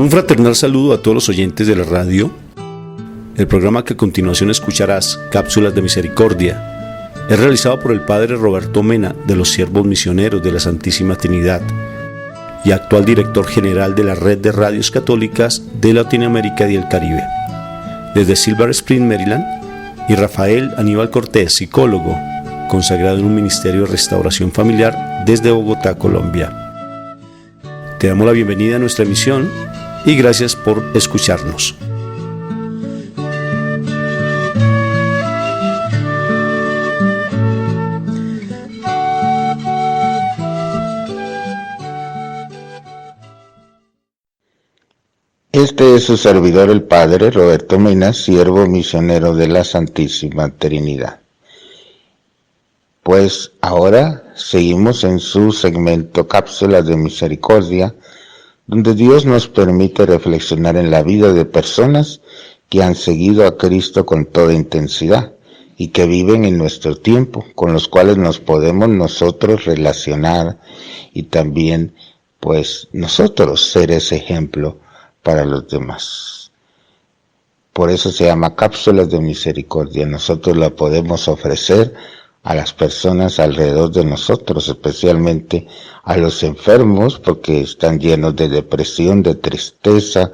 Un fraternal saludo a todos los oyentes de la radio. El programa que a continuación escucharás, Cápsulas de Misericordia, es realizado por el Padre Roberto Mena de los Siervos Misioneros de la Santísima Trinidad y actual director general de la Red de Radios Católicas de Latinoamérica y el Caribe. Desde Silver Spring, Maryland, y Rafael Aníbal Cortés, psicólogo, consagrado en un ministerio de restauración familiar desde Bogotá, Colombia. Te damos la bienvenida a nuestra emisión y gracias por escucharnos. Este es su servidor, el Padre Roberto Mena, siervo misionero de la Santísima Trinidad. Pues ahora seguimos en su segmento Cápsulas de Misericordia, donde Dios nos permite reflexionar en la vida de personas que han seguido a Cristo con toda intensidad y que viven en nuestro tiempo, con los cuales nos podemos nosotros relacionar y también pues nosotros ser ese ejemplo para los demás. Por eso se llama Cápsulas de Misericordia. Nosotros la podemos ofrecer a las personas alrededor de nosotros, especialmente a los enfermos, porque están llenos de depresión, de tristeza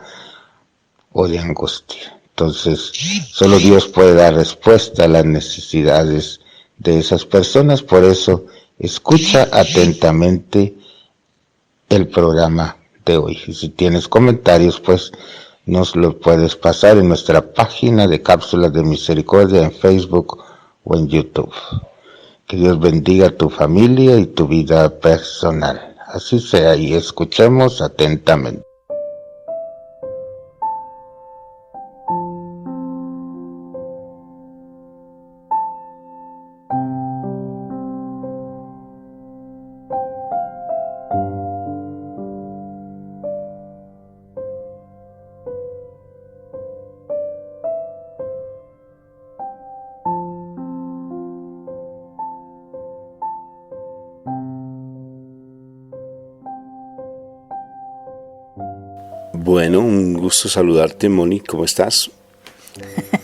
o de angustia. Entonces, solo Dios puede dar respuesta a las necesidades de esas personas. Por eso, escucha atentamente el programa de hoy. Y si tienes comentarios, pues nos los puedes pasar en nuestra página de Cápsulas de Misericordia en Facebook o en YouTube. Que Dios bendiga a tu familia y tu vida personal. Así sea, y escuchemos atentamente. Bueno, un gusto saludarte, Moni, ¿cómo estás?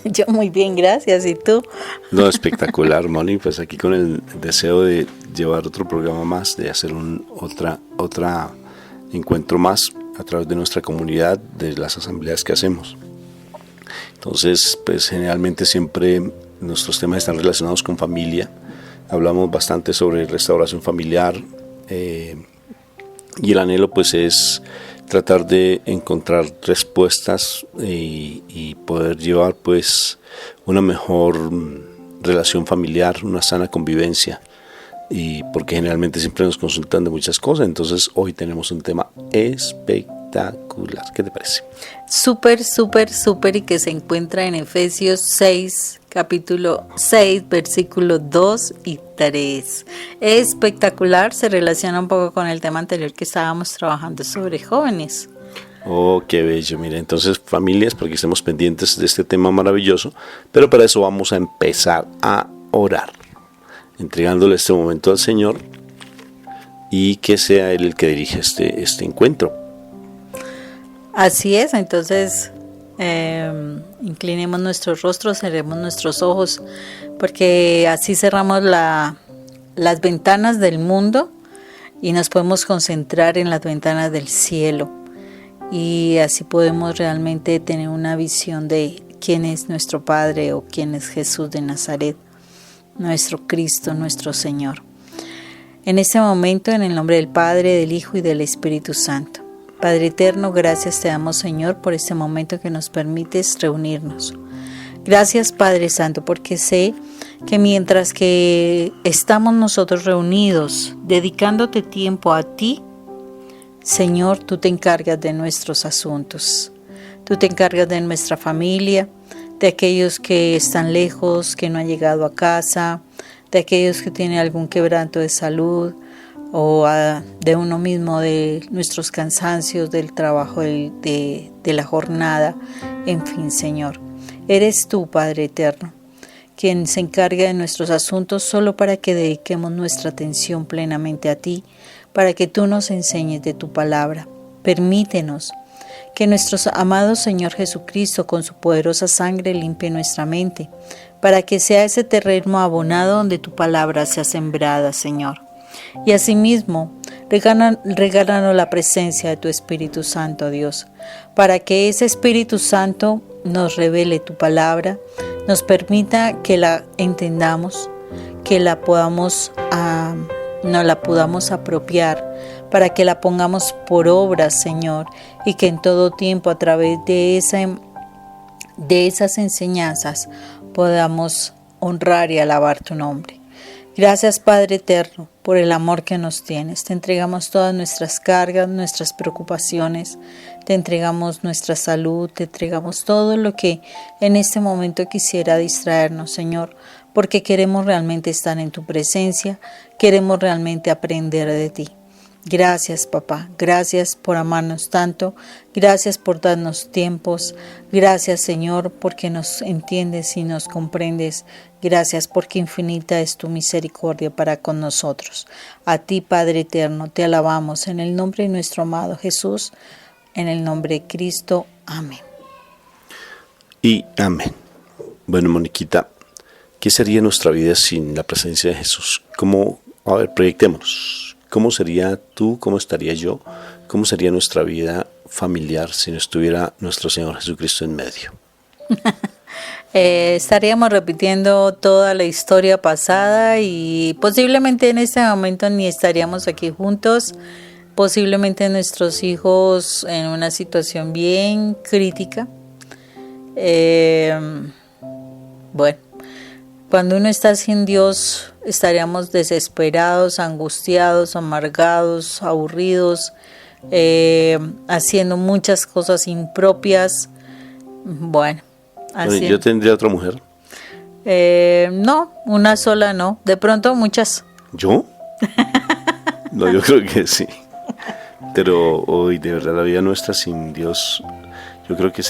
Yo muy bien, gracias, ¿y tú? No, espectacular, Moni, pues aquí con el deseo de llevar otro programa más, de hacer otra encuentro más a través de nuestra comunidad, de las asambleas que hacemos. Entonces, pues generalmente siempre nuestros temas están relacionados con familia, hablamos bastante sobre restauración familiar y el anhelo pues es tratar de encontrar respuestas y poder llevar pues una mejor relación familiar, una sana convivencia, y porque generalmente siempre nos consultan de muchas cosas. Entonces hoy tenemos un tema espectacular. ¿Qué te parece? Súper, y que se encuentra en Efesios 6, capítulo 6, versículos 2 y 3. Espectacular, se relaciona un poco con el tema anterior que estábamos trabajando sobre jóvenes. Oh, qué bello. Mira, entonces familias, porque estemos pendientes de este tema maravilloso, pero para eso vamos a empezar a orar, entregándole este momento al Señor y que sea Él el que dirija este encuentro. Así es, entonces inclinemos nuestros rostros, cerremos nuestros ojos, porque así cerramos las ventanas del mundo y nos podemos concentrar en las ventanas del cielo, y así podemos realmente tener una visión de quién es nuestro Padre o quién es Jesús de Nazaret, nuestro Cristo, nuestro Señor. En este momento, en el nombre del Padre, del Hijo y del Espíritu Santo. Padre eterno, gracias te damos, Señor, por este momento que nos permites reunirnos. Gracias, Padre Santo, porque sé que mientras que estamos nosotros reunidos, dedicándote tiempo a ti, Señor, tú te encargas de nuestros asuntos. Tú te encargas de nuestra familia, de aquellos que están lejos, que no han llegado a casa, de aquellos que tienen algún quebranto de salud, o de uno mismo, de nuestros cansancios, del trabajo, de la jornada, en fin, Señor. Eres tú, Padre eterno, quien se encarga de nuestros asuntos solo para que dediquemos nuestra atención plenamente a ti, para que tú nos enseñes de tu palabra. Permítenos Que nuestro amado Señor Jesucristo con su poderosa sangre limpie nuestra mente, para que sea ese terreno abonado donde tu palabra sea sembrada, Señor. Y asimismo, regálanos la presencia de tu Espíritu Santo, Dios, para que ese Espíritu Santo nos revele tu palabra, nos permita que la entendamos, que nos la podamos apropiar, para que la pongamos por obra, Señor, y que en todo tiempo a través de esas enseñanzas podamos honrar y alabar tu nombre. Gracias, Padre eterno, por el amor que nos tienes. Te entregamos todas nuestras cargas, nuestras preocupaciones, te entregamos nuestra salud, te entregamos todo lo que en este momento quisiera distraernos, Señor, porque queremos realmente estar en tu presencia, queremos realmente aprender de ti. Gracias, papá, gracias por amarnos tanto, gracias por darnos tiempos, gracias, Señor, porque nos entiendes y nos comprendes, gracias porque infinita es tu misericordia para con nosotros. A ti, Padre eterno, te alabamos en el nombre de nuestro amado Jesús, en el nombre de Cristo, amén. Y amén. Bueno, Moniquita, ¿qué sería nuestra vida sin la presencia de Jesús? Proyectémonos. ¿Cómo sería tú? ¿Cómo estaría yo? ¿Cómo sería nuestra vida familiar si no estuviera nuestro Señor Jesucristo en medio? Estaríamos repitiendo toda la historia pasada y posiblemente en este momento ni estaríamos aquí juntos. Posiblemente nuestros hijos en una situación bien crítica. Bueno. Cuando uno está sin Dios, estaríamos desesperados, angustiados, amargados, aburridos, haciendo muchas cosas impropias. Bueno, así. ¿Yo tendría otra mujer? No, una sola no. De pronto muchas. ¿Yo? No, yo creo que sí. Pero hoy, de verdad, la vida nuestra sin Dios, yo creo que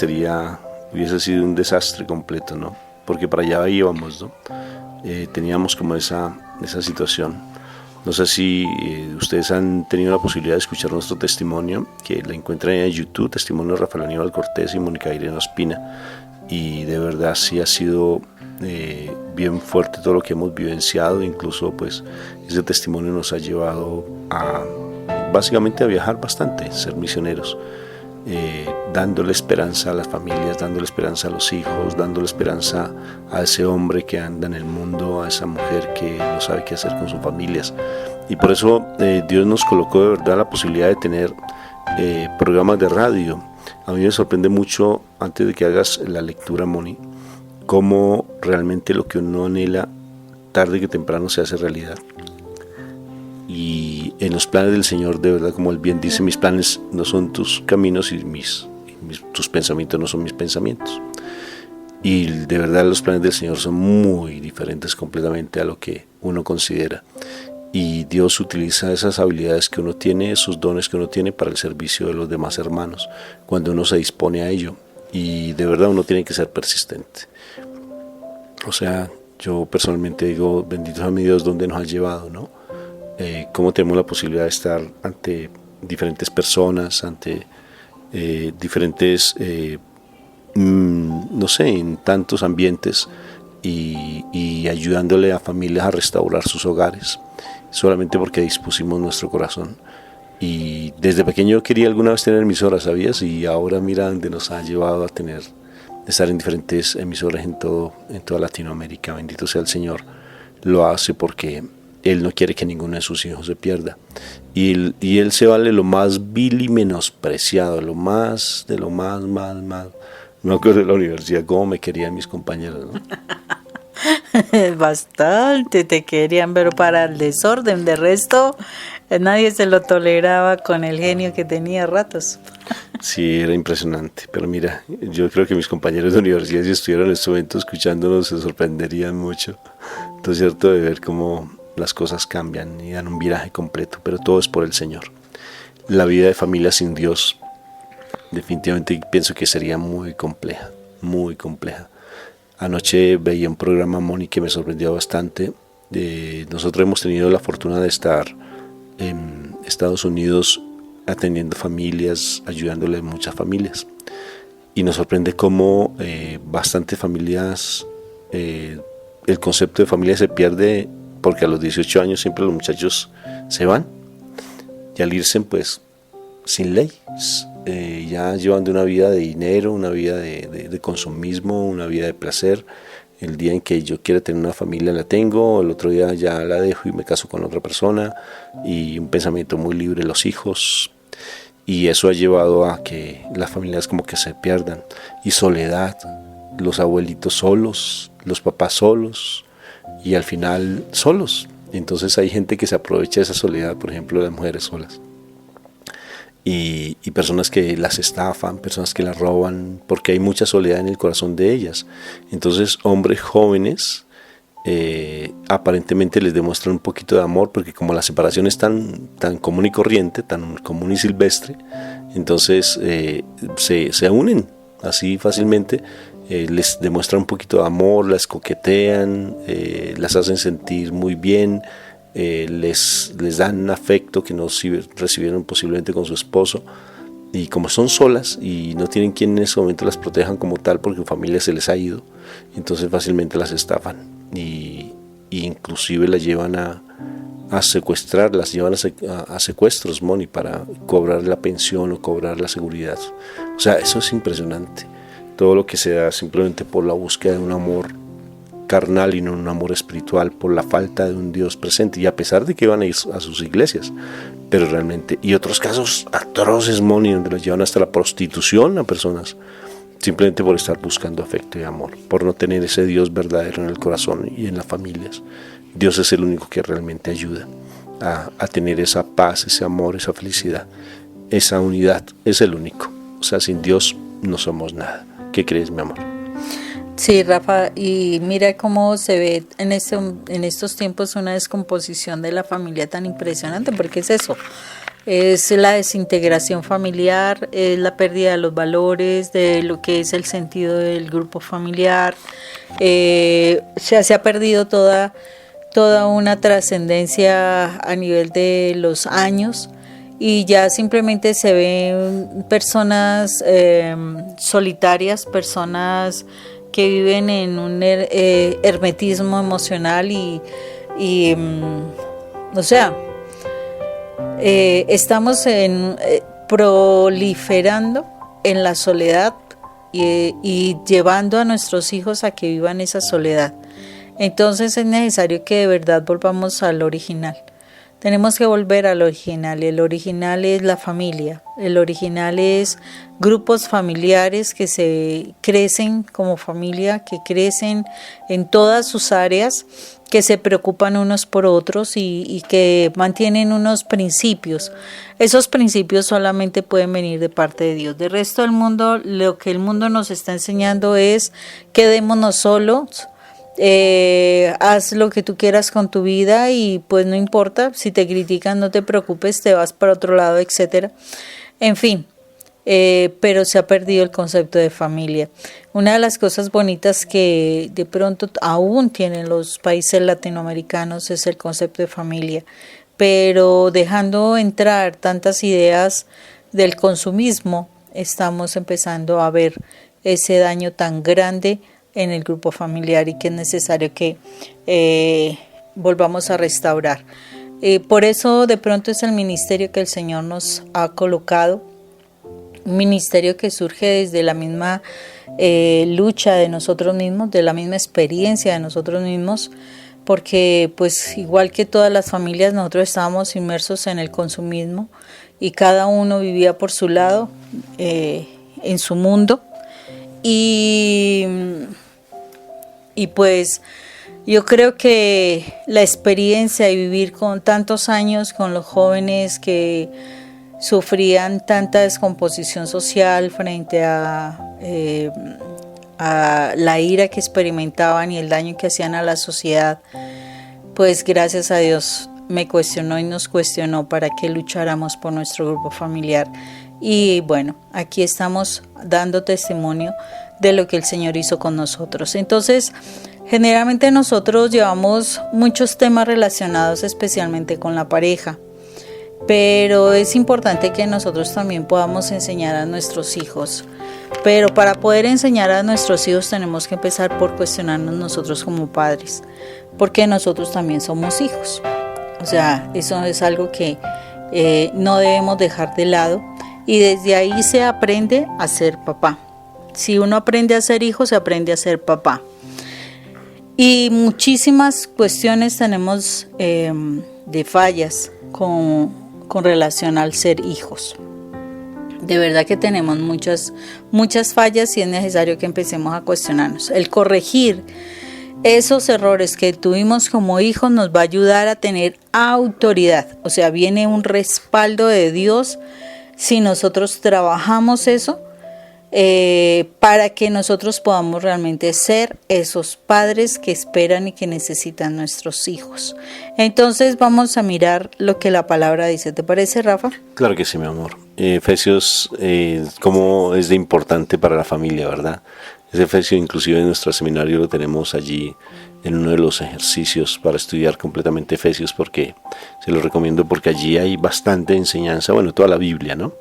hubiese sido un desastre completo, ¿no? Porque para allá íbamos, ¿no? Teníamos como esa situación. No sé si ustedes han tenido la posibilidad de escuchar nuestro testimonio, que la encuentran en YouTube, testimonio de Rafael Aníbal Cortés y Mónica Irene Ospina. Y de verdad sí ha sido bien fuerte todo lo que hemos vivenciado. Incluso pues ese testimonio nos ha llevado básicamente a viajar bastante, ser misioneros. Dándole esperanza a las familias, dándole esperanza a los hijos, dándole esperanza a ese hombre que anda en el mundo, a esa mujer que no sabe qué hacer con sus familias. Y por eso Dios nos colocó de verdad la posibilidad de tener programas de radio. A mí me sorprende mucho, antes de que hagas la lectura, Moni, cómo realmente lo que uno anhela tarde que temprano se hace realidad. Y en los planes del Señor, de verdad, como Él bien dice, mis planes no son tus caminos y tus pensamientos no son mis pensamientos. Y de verdad los planes del Señor son muy diferentes completamente a lo que uno considera. Y Dios utiliza esas habilidades que uno tiene, esos dones que uno tiene para el servicio de los demás hermanos, cuando uno se dispone a ello. Y de verdad uno tiene que ser persistente. O sea, yo personalmente digo, bendito sea mi Dios, ¿dónde nos ha llevado, no? Cómo tenemos la posibilidad de estar ante diferentes personas, ante diferentes, no sé, en tantos ambientes y ayudándole a familias a restaurar sus hogares, solamente porque dispusimos nuestro corazón. Y desde pequeño yo quería alguna vez tener emisoras, ¿sabías? Y ahora mira dónde nos ha llevado a estar en diferentes emisoras en toda Latinoamérica. Bendito sea el Señor. Lo hace porque Él no quiere que ninguno de sus hijos se pierda. Y Él se vale lo más vil y menospreciado, lo más. Me acuerdo de la universidad, cómo me querían mis compañeros, ¿no? Bastante te querían, pero para el desorden, de resto, nadie se lo toleraba con el genio que tenía a ratos. Sí, era impresionante, pero mira, yo creo que mis compañeros de universidad, si estuvieran en este momento escuchándonos, se sorprenderían mucho. Entonces, cierto, de ver cómo las cosas cambian y dan un viraje completo, pero todo es por el Señor. La vida de familia sin Dios definitivamente pienso que sería muy compleja, muy compleja. Anoche veía un programa, Moni, que me sorprendió bastante. Nosotros hemos tenido la fortuna de estar en Estados Unidos atendiendo familias, ayudándole a muchas familias. Y nos sorprende cómo bastantes familias, el concepto de familia se pierde, porque a los 18 años siempre los muchachos se van, y al irse pues sin ley, ya llevando una vida de dinero, una vida de consumismo, una vida de placer. El día en que yo quiera tener una familia la tengo, el otro día ya la dejo y me caso con otra persona, y un pensamiento muy libre de los hijos. Y eso ha llevado a que las familias como que se pierdan. Y soledad, los abuelitos solos, los papás solos, y al final solos. Entonces hay gente que se aprovecha de esa soledad, por ejemplo las mujeres solas. Y personas que las estafan, personas que las roban, porque hay mucha soledad en el corazón de ellas. Entonces hombres jóvenes aparentemente les demuestran un poquito de amor, porque como la separación es tan común y corriente, tan común y silvestre, entonces se unen así fácilmente, les demuestran un poquito de amor, las coquetean, las hacen sentir muy bien, les dan un afecto que no recibieron posiblemente con su esposo, y como son solas y no tienen quien en ese momento las protejan como tal, porque su familia se les ha ido, entonces fácilmente las estafan y inclusive las llevan a secuestrar, las llevan a secuestros, Moni, para cobrar la pensión o cobrar la seguridad. O sea, eso es impresionante, todo lo que se da simplemente por la búsqueda de un amor carnal y no un amor espiritual, por la falta de un Dios presente, y a pesar de que van a ir a sus iglesias, pero realmente, y otros casos atroces, Moni, donde los llevan hasta la prostitución a personas, simplemente por estar buscando afecto y amor, por no tener ese Dios verdadero en el corazón y en las familias. Dios es el único que realmente ayuda a tener esa paz, ese amor, esa felicidad, esa unidad, es el único. O sea, sin Dios no somos nada. ¿Qué crees, mi amor? Sí, Rafa, y mira cómo se ve en estos tiempos una descomposición de la familia tan impresionante, porque es eso, es la desintegración familiar, es la pérdida de los valores, de lo que es el sentido del grupo familiar, se ha perdido toda una trascendencia a nivel de los años, y ya simplemente se ven personas solitarias, personas que viven en un hermetismo emocional y o sea, estamos proliferando en la soledad y llevando a nuestros hijos a que vivan esa soledad. Entonces es necesario que de verdad volvamos al original. Tenemos que volver al original. El original es la familia. El original es grupos familiares que se crecen como familia, que crecen en todas sus áreas, que se preocupan unos por otros y que mantienen unos principios. Esos principios solamente pueden venir de parte de Dios. De resto del mundo, lo que el mundo nos está enseñando es quedémonos solos. Haz lo que tú quieras con tu vida y pues no importa, si te critican no te preocupes, te vas para otro lado, etcétera. En fin, pero se ha perdido el concepto de familia. Una de las cosas bonitas que de pronto aún tienen los países latinoamericanos es el concepto de familia, pero dejando entrar tantas ideas del consumismo, estamos empezando a ver ese daño tan grande en el grupo familiar y que es necesario que volvamos a restaurar. Por eso de pronto es el ministerio que el Señor nos ha colocado, un ministerio que surge desde la misma lucha de nosotros mismos, de la misma experiencia de nosotros mismos, porque pues igual que todas las familias nosotros estábamos inmersos en el consumismo y cada uno vivía por su lado, en su mundo, y pues yo creo que la experiencia y vivir con tantos años con los jóvenes que sufrían tanta descomposición social frente a la ira que experimentaban y el daño que hacían a la sociedad, pues gracias a Dios me cuestionó y nos cuestionó para que lucháramos por nuestro grupo familiar. Y bueno, aquí estamos dando testimonio de lo que el Señor hizo con nosotros. Entonces, generalmente nosotros llevamos muchos temas relacionados especialmente con la pareja. pero es importante que nosotros también podamos enseñar a nuestros hijos. Pero para poder enseñar a nuestros hijos tenemos que empezar por cuestionarnos nosotros como padres, porque nosotros también somos hijos. O sea, eso es algo que no debemos dejar de lado, y desde ahí se aprende a ser papá. Si uno aprende a ser hijo, se aprende a ser papá. Y muchísimas cuestiones tenemos de fallas con relación al ser hijos. De verdad que tenemos muchas fallas, y es necesario que empecemos a cuestionarnos. El corregir esos errores que tuvimos como hijos nos va a ayudar a tener autoridad. O sea, viene un respaldo de Dios si nosotros trabajamos eso, para que nosotros podamos realmente ser esos padres que esperan y que necesitan nuestros hijos. Entonces vamos a mirar lo que la palabra dice. ¿Te parece, Rafa? Claro que sí, mi amor. Efesios, cómo es de importante para la familia, ¿verdad? Ese Efesios, inclusive en nuestro seminario lo tenemos allí en uno de los ejercicios para estudiar completamente Efesios, porque se lo recomiendo, porque allí hay bastante enseñanza, bueno, toda la Biblia, ¿no?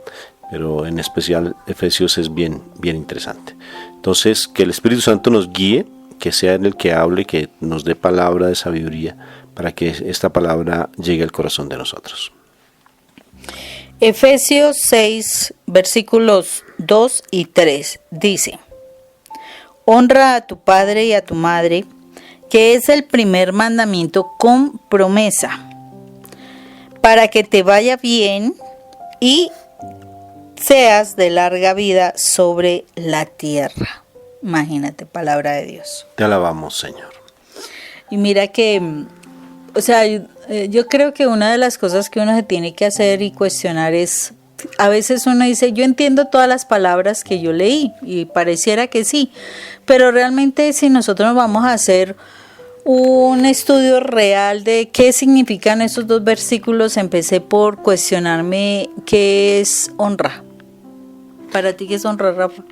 Pero en especial Efesios es bien interesante. Entonces, que el Espíritu Santo nos guíe, que sea en el que hable, que nos dé palabra de sabiduría, para que esta palabra llegue al corazón de nosotros. Efesios 6, versículos 2 y 3 dice: honra a tu padre y a tu madre, que es el primer mandamiento con promesa, para que te vaya bien y seas de larga vida sobre la tierra. Imagínate, palabra de Dios. Te alabamos, Señor. Y mira que, o sea, yo creo que una de las cosas que uno se tiene que hacer y cuestionar es, a veces uno dice, yo entiendo todas las palabras que yo leí, y pareciera que sí, pero realmente si nosotros vamos a hacer un estudio real de qué significan esos dos versículos, empecé por cuestionarme qué es honra. ¿Para ti qué es honrar, Rafa?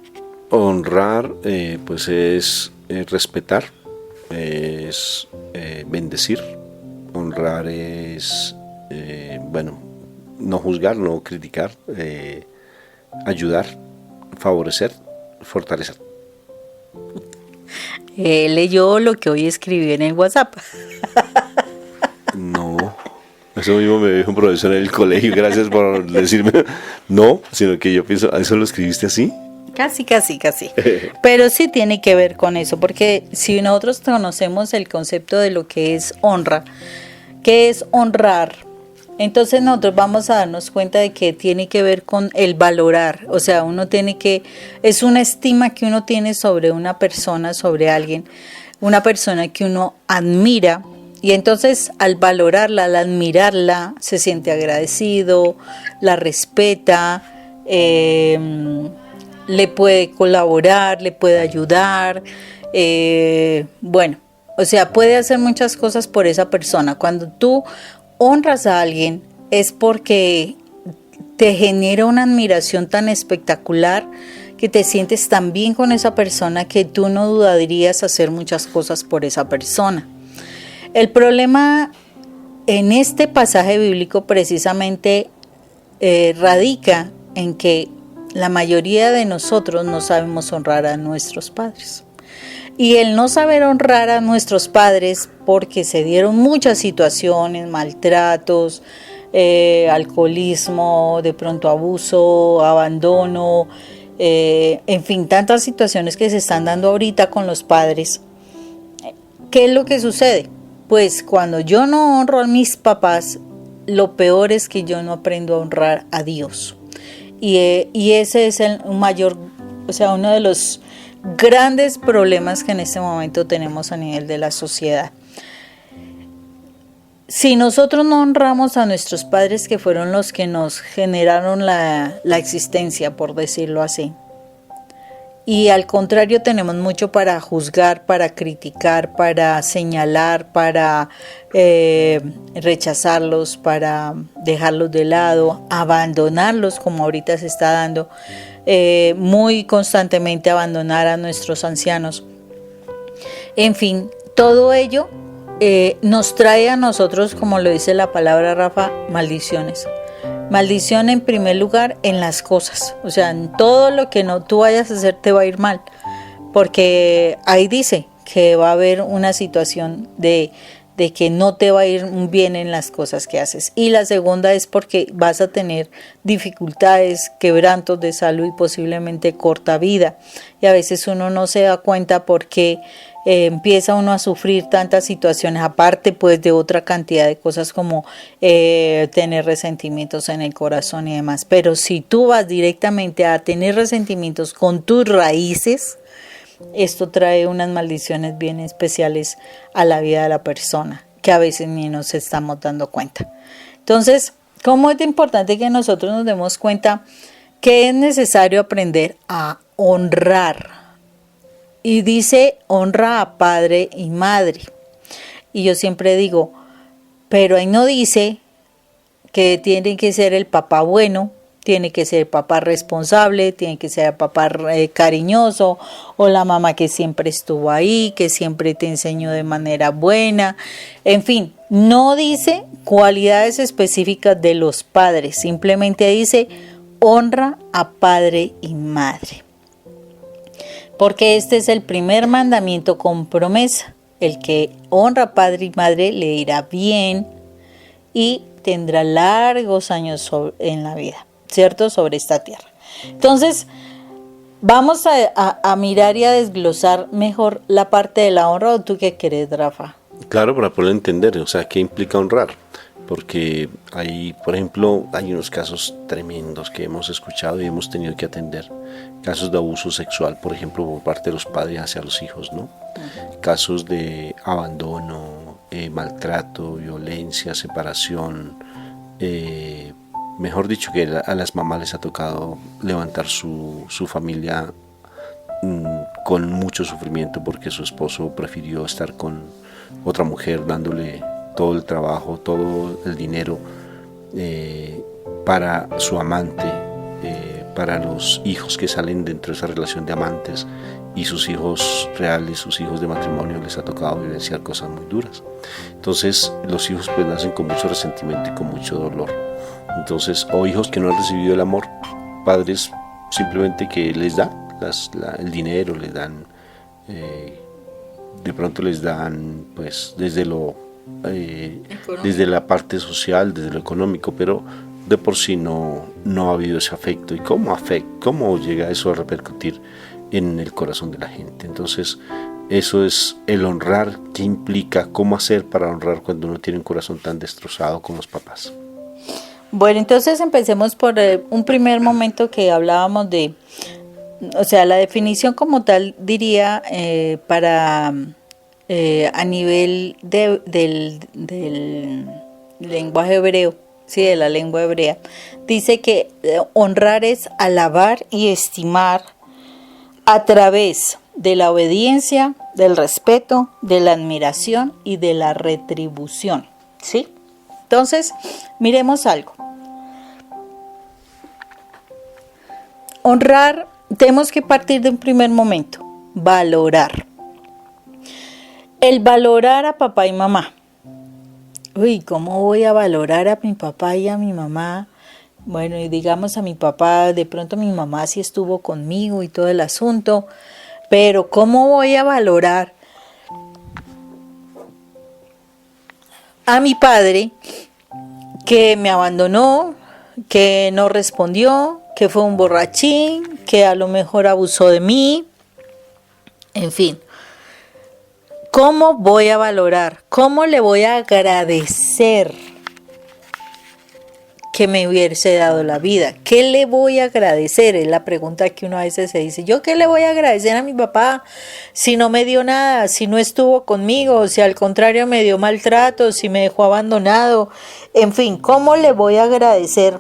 Honrar, pues es respetar, es bendecir. Honrar es, no juzgar, no criticar, ayudar, favorecer, fortalecer. Leyó lo que hoy escribí en el WhatsApp. No, eso mismo me dijo un profesor en el colegio, gracias por decirme. No, sino que yo pienso, ¿eso lo escribiste así? Casi. Pero sí tiene que ver con eso, porque si nosotros conocemos el concepto de lo que es honra, ¿qué es honrar? Entonces nosotros vamos a darnos cuenta de que tiene que ver con el valorar. O sea, uno tiene que, es una estima que uno tiene sobre una persona, sobre alguien, una persona que uno admira. Y entonces al valorarla, al admirarla, se siente agradecido, la respeta, le puede colaborar, le puede ayudar, o sea, puede hacer muchas cosas por esa persona. Cuando tú honras a alguien es porque te genera una admiración tan espectacular, que te sientes tan bien con esa persona que tú no dudarías hacer muchas cosas por esa persona. El problema en este pasaje bíblico precisamente radica en que la mayoría de nosotros no sabemos honrar a nuestros padres. Y el no saber honrar a nuestros padres, porque se dieron muchas situaciones, maltratos, alcoholismo, de pronto abuso, abandono, en fin, tantas situaciones que se están dando ahorita con los padres. ¿Qué es lo que sucede? Pues cuando yo no honro a mis papás, lo peor es que yo no aprendo a honrar a Dios. Y ese es uno de los grandes problemas que en este momento tenemos a nivel de la sociedad. Si nosotros no honramos a nuestros padres, que fueron los que nos generaron la existencia, por decirlo así, y al contrario tenemos mucho para juzgar, para criticar, para señalar, para rechazarlos, para dejarlos de lado, abandonarlos, como ahorita se está dando muy constantemente, abandonar a nuestros ancianos. En fin, todo ello nos trae a nosotros, como lo dice la palabra, Rafa, maldiciones. Maldición en primer lugar en las cosas, o sea, en todo lo que no tú vayas a hacer te va a ir mal, porque ahí dice que va a haber una situación de que no te va a ir bien en las cosas que haces. Y la segunda es porque vas a tener dificultades, quebrantos de salud y posiblemente corta vida. Y a veces uno no se da cuenta porque empieza uno a sufrir tantas situaciones, aparte pues de otra cantidad de cosas como tener resentimientos en el corazón y demás. Pero si tú vas directamente a tener resentimientos con tus raíces, esto trae unas maldiciones bien especiales a la vida de la persona, que a veces ni nos estamos dando cuenta. Entonces, ¿cómo es importante que nosotros nos demos cuenta que es necesario aprender a honrar? Y dice, honra a padre y madre. Y yo siempre digo, pero ahí no dice que tiene que ser el papá bueno, tiene que ser papá responsable, tiene que ser papá cariñoso, o la mamá que siempre estuvo ahí, que siempre te enseñó de manera buena. En fin, no dice cualidades específicas de los padres, simplemente dice honra a padre y madre. Porque este es el primer mandamiento con promesa. El que honra a padre y madre le irá bien y tendrá largos años en la vida, ¿cierto? Sobre esta tierra. Entonces, vamos a mirar y a desglosar mejor la parte de la honra. ¿O tú qué querés, Rafa? Claro, para poder entender, o sea, ¿qué implica honrar? Porque hay, por ejemplo, hay unos casos tremendos que hemos escuchado y hemos tenido que atender. Casos de abuso sexual, por ejemplo, por parte de los padres hacia los hijos, ¿no? Uh-huh. Casos de abandono, maltrato, violencia, separación. Mejor dicho, que a las mamás les ha tocado levantar su familia con mucho sufrimiento porque su esposo prefirió estar con otra mujer dándole todo el trabajo, todo el dinero para su amante, para los hijos que salen dentro de esa relación de amantes, y sus hijos reales, sus hijos de matrimonio, les ha tocado vivenciar cosas muy duras. Entonces los hijos pues nacen con mucho resentimiento y con mucho dolor. Entonces, o hijos que no han recibido el amor, padres simplemente que les dan el dinero, les dan, de pronto les dan pues desde la parte social, desde lo económico, pero de por sí no ha habido ese afecto. ¿Y cómo llega eso a repercutir en el corazón de la gente? Entonces, eso es el honrar. ¿Qué implica? ¿Cómo hacer para honrar cuando uno tiene un corazón tan destrozado como los papás? Bueno, entonces empecemos por un primer momento que hablábamos de, o sea, la definición como tal diría para a nivel del lenguaje hebreo, sí, de la lengua hebrea, dice que honrar es alabar y estimar a través de la obediencia, del respeto, de la admiración y de la retribución, ¿sí? Entonces, miremos algo. Honrar, tenemos que partir de un primer momento, valorar. El valorar a papá y mamá. Uy, ¿cómo voy a valorar a mi papá y a mi mamá? Bueno, y digamos a mi papá, de pronto mi mamá sí estuvo conmigo y todo el asunto, pero ¿cómo voy a valorar a mi padre que me abandonó, que no respondió, que fue un borrachín, que a lo mejor abusó de mí? En fin, ¿cómo voy a valorar? ¿Cómo le voy a agradecer que me hubiese dado la vida? ¿Qué le voy a agradecer? Es la pregunta que uno a veces se dice. ¿Yo qué le voy a agradecer a mi papá si no me dio nada, si no estuvo conmigo, si al contrario me dio maltrato, si me dejó abandonado? En fin, ¿cómo le voy a agradecer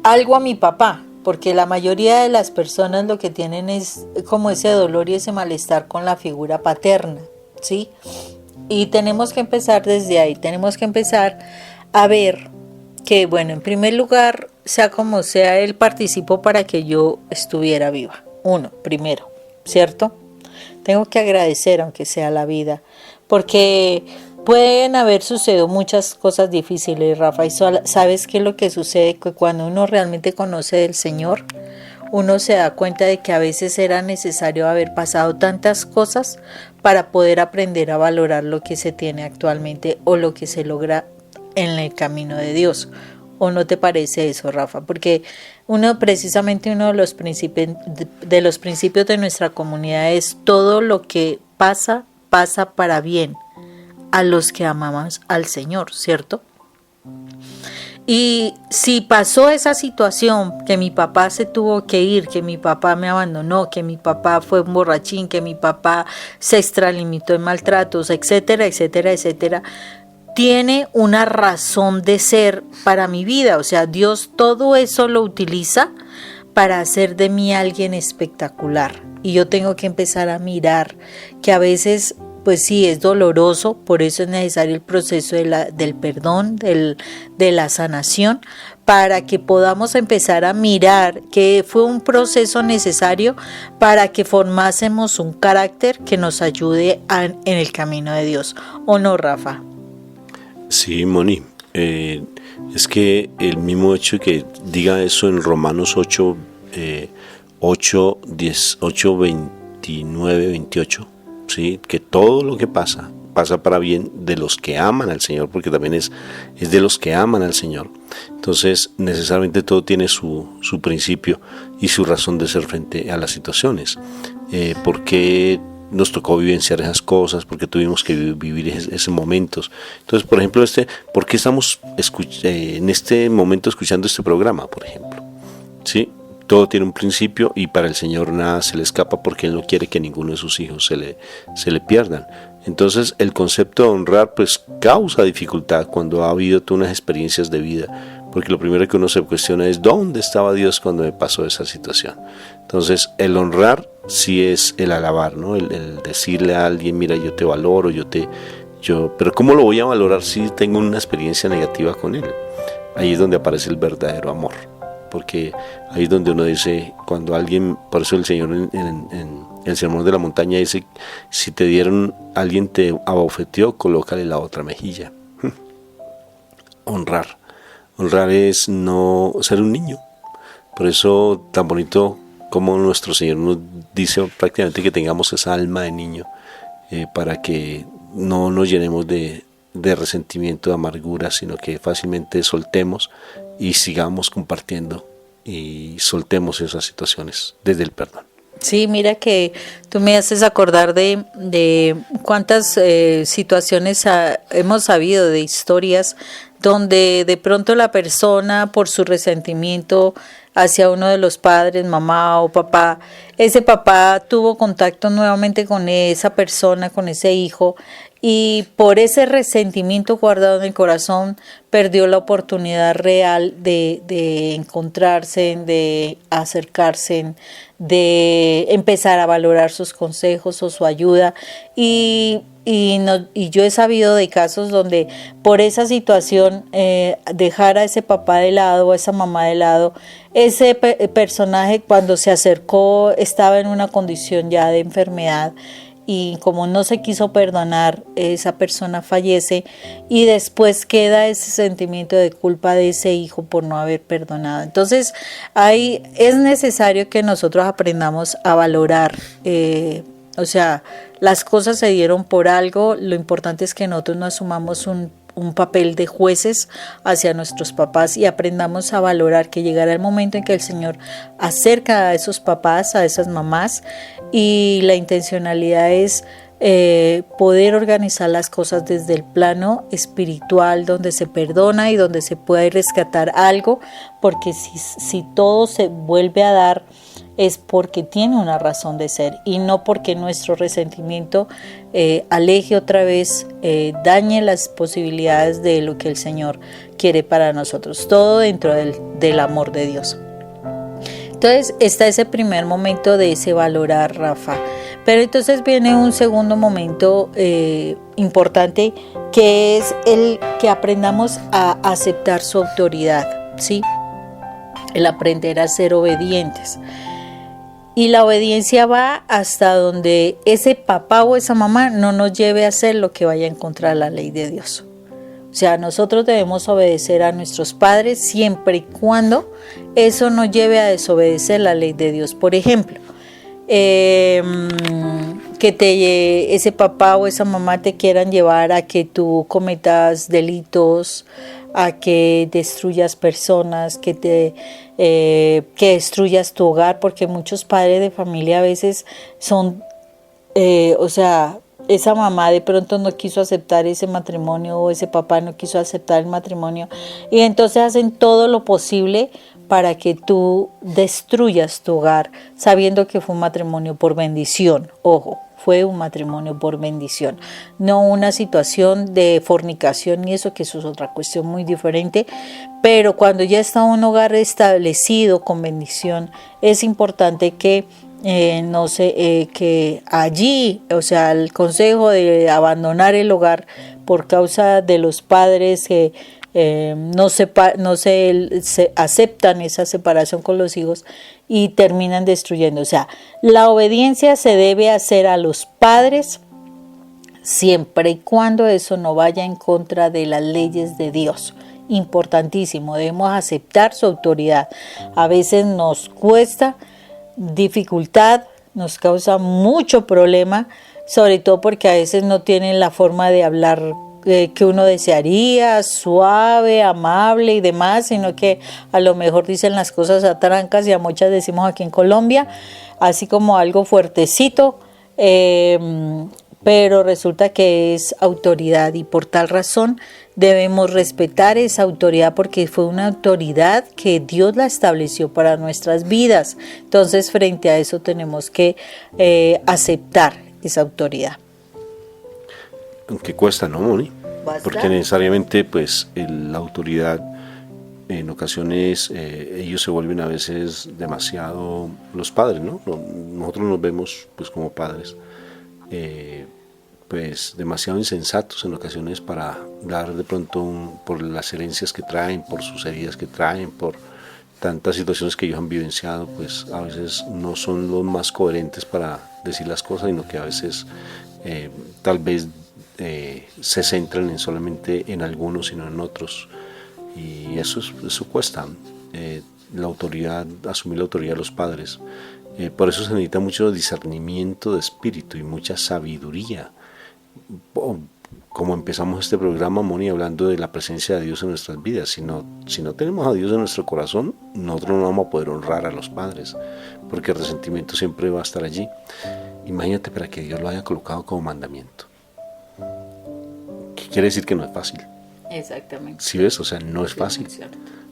algo a mi papá? Porque la mayoría de las personas lo que tienen es como ese dolor y ese malestar con la figura paterna, ¿sí? Y tenemos que empezar desde ahí, tenemos que empezar a ver que, bueno, en primer lugar, sea como sea, él participó para que yo estuviera viva. Primero, ¿cierto? Tengo que agradecer aunque sea la vida, porque Pueden haber sucedido muchas cosas difíciles, Rafa, y ¿sabes qué es lo que sucede? Que cuando uno realmente conoce del Señor, uno se da cuenta de que a veces era necesario haber pasado tantas cosas para poder aprender a valorar lo que se tiene actualmente o lo que se logra en el camino de Dios. ¿O no te parece eso, Rafa? Porque precisamente uno de los principios de nuestra comunidad es: todo lo que pasa, pasa para bien a los que amamos al Señor, ¿cierto? Y si pasó esa situación, que mi papá se tuvo que ir, que mi papá me abandonó, que mi papá fue un borrachín, que mi papá se extralimitó en maltratos, etcétera, etcétera, etcétera, tiene una razón de ser para mi vida. O sea, Dios todo eso lo utiliza para hacer de mí alguien espectacular. Y yo tengo que empezar a mirar que a veces, pues sí, es doloroso, por eso es necesario el proceso del perdón, de la sanación, para que podamos empezar a mirar que fue un proceso necesario para que formásemos un carácter que nos ayude en el camino de Dios. ¿O no, Rafa? Sí, Moni, es que el mismo hecho que diga eso en Romanos 8, 29, 28, ¿sí? Que todo lo que pasa para bien de los que aman al Señor, porque también es de los que aman al Señor. Entonces, necesariamente todo tiene su principio y su razón de ser frente a las situaciones. Porque nos tocó vivenciar esas cosas, porque tuvimos que vivir esos momentos. Entonces, por ejemplo, ¿por qué estamos en este momento escuchando este programa, por ejemplo? ¿Sí? Todo tiene un principio y para el Señor nada se le escapa, porque Él no quiere que ninguno de sus hijos se le pierdan. Entonces, el concepto de honrar pues causa dificultad cuando ha habido todas unas experiencias de vida, porque lo primero que uno se cuestiona es ¿dónde estaba Dios cuando me pasó esa situación? Entonces, el honrar sí es el alabar, ¿no? El decirle a alguien, mira, yo te valoro, pero ¿cómo lo voy a valorar si tengo una experiencia negativa con él? Ahí es donde aparece el verdadero amor, porque ahí es donde uno dice, cuando alguien, por eso el Señor en el Sermón de la Montaña dice, si alguien te abofeteó, colócale la otra mejilla. Honrar es no ser un niño. Por eso tan bonito como nuestro Señor nos dice prácticamente que tengamos esa alma de niño, para que no nos llenemos de resentimiento, de amargura, sino que fácilmente soltemos y sigamos compartiendo y soltemos esas situaciones desde el perdón. Sí, mira que tú me haces acordar de cuántas situaciones hemos sabido, de historias donde de pronto la persona, por su resentimiento hacia uno de los padres, mamá o papá, ese papá tuvo contacto nuevamente con esa persona, con ese hijo, y por ese resentimiento guardado en el corazón perdió la oportunidad real de encontrarse, de acercarse, de empezar a valorar sus consejos o su ayuda. Y yo he sabido de casos donde por esa situación dejar a ese papá de lado, a esa mamá de lado, ese personaje cuando se acercó estaba en una condición ya de enfermedad, y como no se quiso perdonar, esa persona fallece y después queda ese sentimiento de culpa de ese hijo por no haber perdonado. Entonces es necesario que nosotros aprendamos a valorar, o sea, las cosas se dieron por algo. Lo importante es que nosotros no asumamos un papel de jueces hacia nuestros papás y aprendamos a valorar que llegará el momento en que el Señor acerca a esos papás, a esas mamás, y la intencionalidad es poder organizar las cosas desde el plano espiritual, donde se perdona y donde se puede rescatar algo, porque si todo se vuelve a dar es porque tiene una razón de ser y no porque nuestro resentimiento aleje otra vez, dañe las posibilidades de lo que el Señor quiere para nosotros, todo dentro del amor de Dios. Entonces está ese primer momento de ese valorar, Rafa, pero entonces viene un segundo momento importante, que es el que aprendamos a aceptar su autoridad, ¿sí? El aprender a ser obedientes. Y la obediencia va hasta donde ese papá o esa mamá no nos lleve a hacer lo que vaya en contra de la ley de Dios. O sea, nosotros debemos obedecer a nuestros padres siempre y cuando eso nos lleve a desobedecer la ley de Dios. Por ejemplo, que ese papá o esa mamá te quieran llevar a que tú cometas delitos, a que destruyas personas, que destruyas tu hogar, porque muchos padres de familia a veces son, esa mamá de pronto no quiso aceptar ese matrimonio o ese papá no quiso aceptar el matrimonio y entonces hacen todo lo posible para que tú destruyas tu hogar sabiendo que fue un matrimonio por bendición. Ojo, fue un matrimonio por bendición, no una situación de fornicación y eso, que eso es otra cuestión muy diferente. Pero cuando ya está un hogar establecido con bendición, es importante que que allí, o sea, el consejo de abandonar el hogar por causa de los padres que no se aceptan esa separación con los hijos y terminan destruyendo. O sea, la obediencia se debe hacer a los padres siempre y cuando eso no vaya en contra de las leyes de Dios. Importantísimo, debemos aceptar su autoridad. A veces nos cuesta dificultad, nos causa mucho problema, sobre todo porque a veces no tienen la forma de hablar que uno desearía, suave, amable y demás, sino que a lo mejor dicen las cosas a trancas y a muchas decimos aquí en Colombia, así como algo fuertecito, pero resulta que es autoridad y por tal razón debemos respetar esa autoridad porque fue una autoridad que Dios la estableció para nuestras vidas. Entonces, frente a eso tenemos que aceptar esa autoridad. Aunque cuesta, ¿no, Moni? Basta. Porque necesariamente, pues, la autoridad, en ocasiones, ellos se vuelven a veces demasiado los padres, ¿no? Nosotros nos vemos, pues, como padres. Pues demasiado insensatos en ocasiones para dar de pronto por las herencias que traen, por sus heridas que traen, por tantas situaciones que ellos han vivenciado, pues a veces no son los más coherentes para decir las cosas, sino que a veces tal vez se centran en solamente en algunos y no en otros, y eso cuesta, la autoridad, asumir la autoridad de los padres. Por eso se necesita mucho discernimiento de espíritu y mucha sabiduría. Como empezamos este programa, Moni, hablando de la presencia de Dios en nuestras vidas. Si no tenemos a Dios en nuestro corazón, nosotros no vamos a poder honrar a los padres, porque el resentimiento siempre va a estar allí. Imagínate para que Dios lo haya colocado como mandamiento. ¿Qué quiere decir? Que no es fácil. Exactamente. ¿Sí ves? O sea, no es fácil.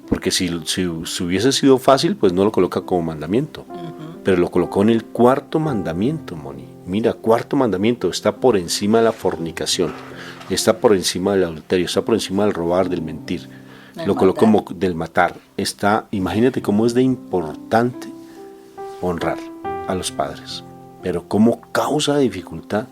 Porque si hubiese sido fácil, pues no lo coloca como mandamiento. Pero lo colocó en el cuarto mandamiento, Moni. Mira, cuarto mandamiento, está por encima de la fornicación, está por encima del adulterio, está por encima del robar, del mentir. Lo colocó como del matar. Imagínate cómo es de importante honrar a los padres. Pero cómo causa dificultad,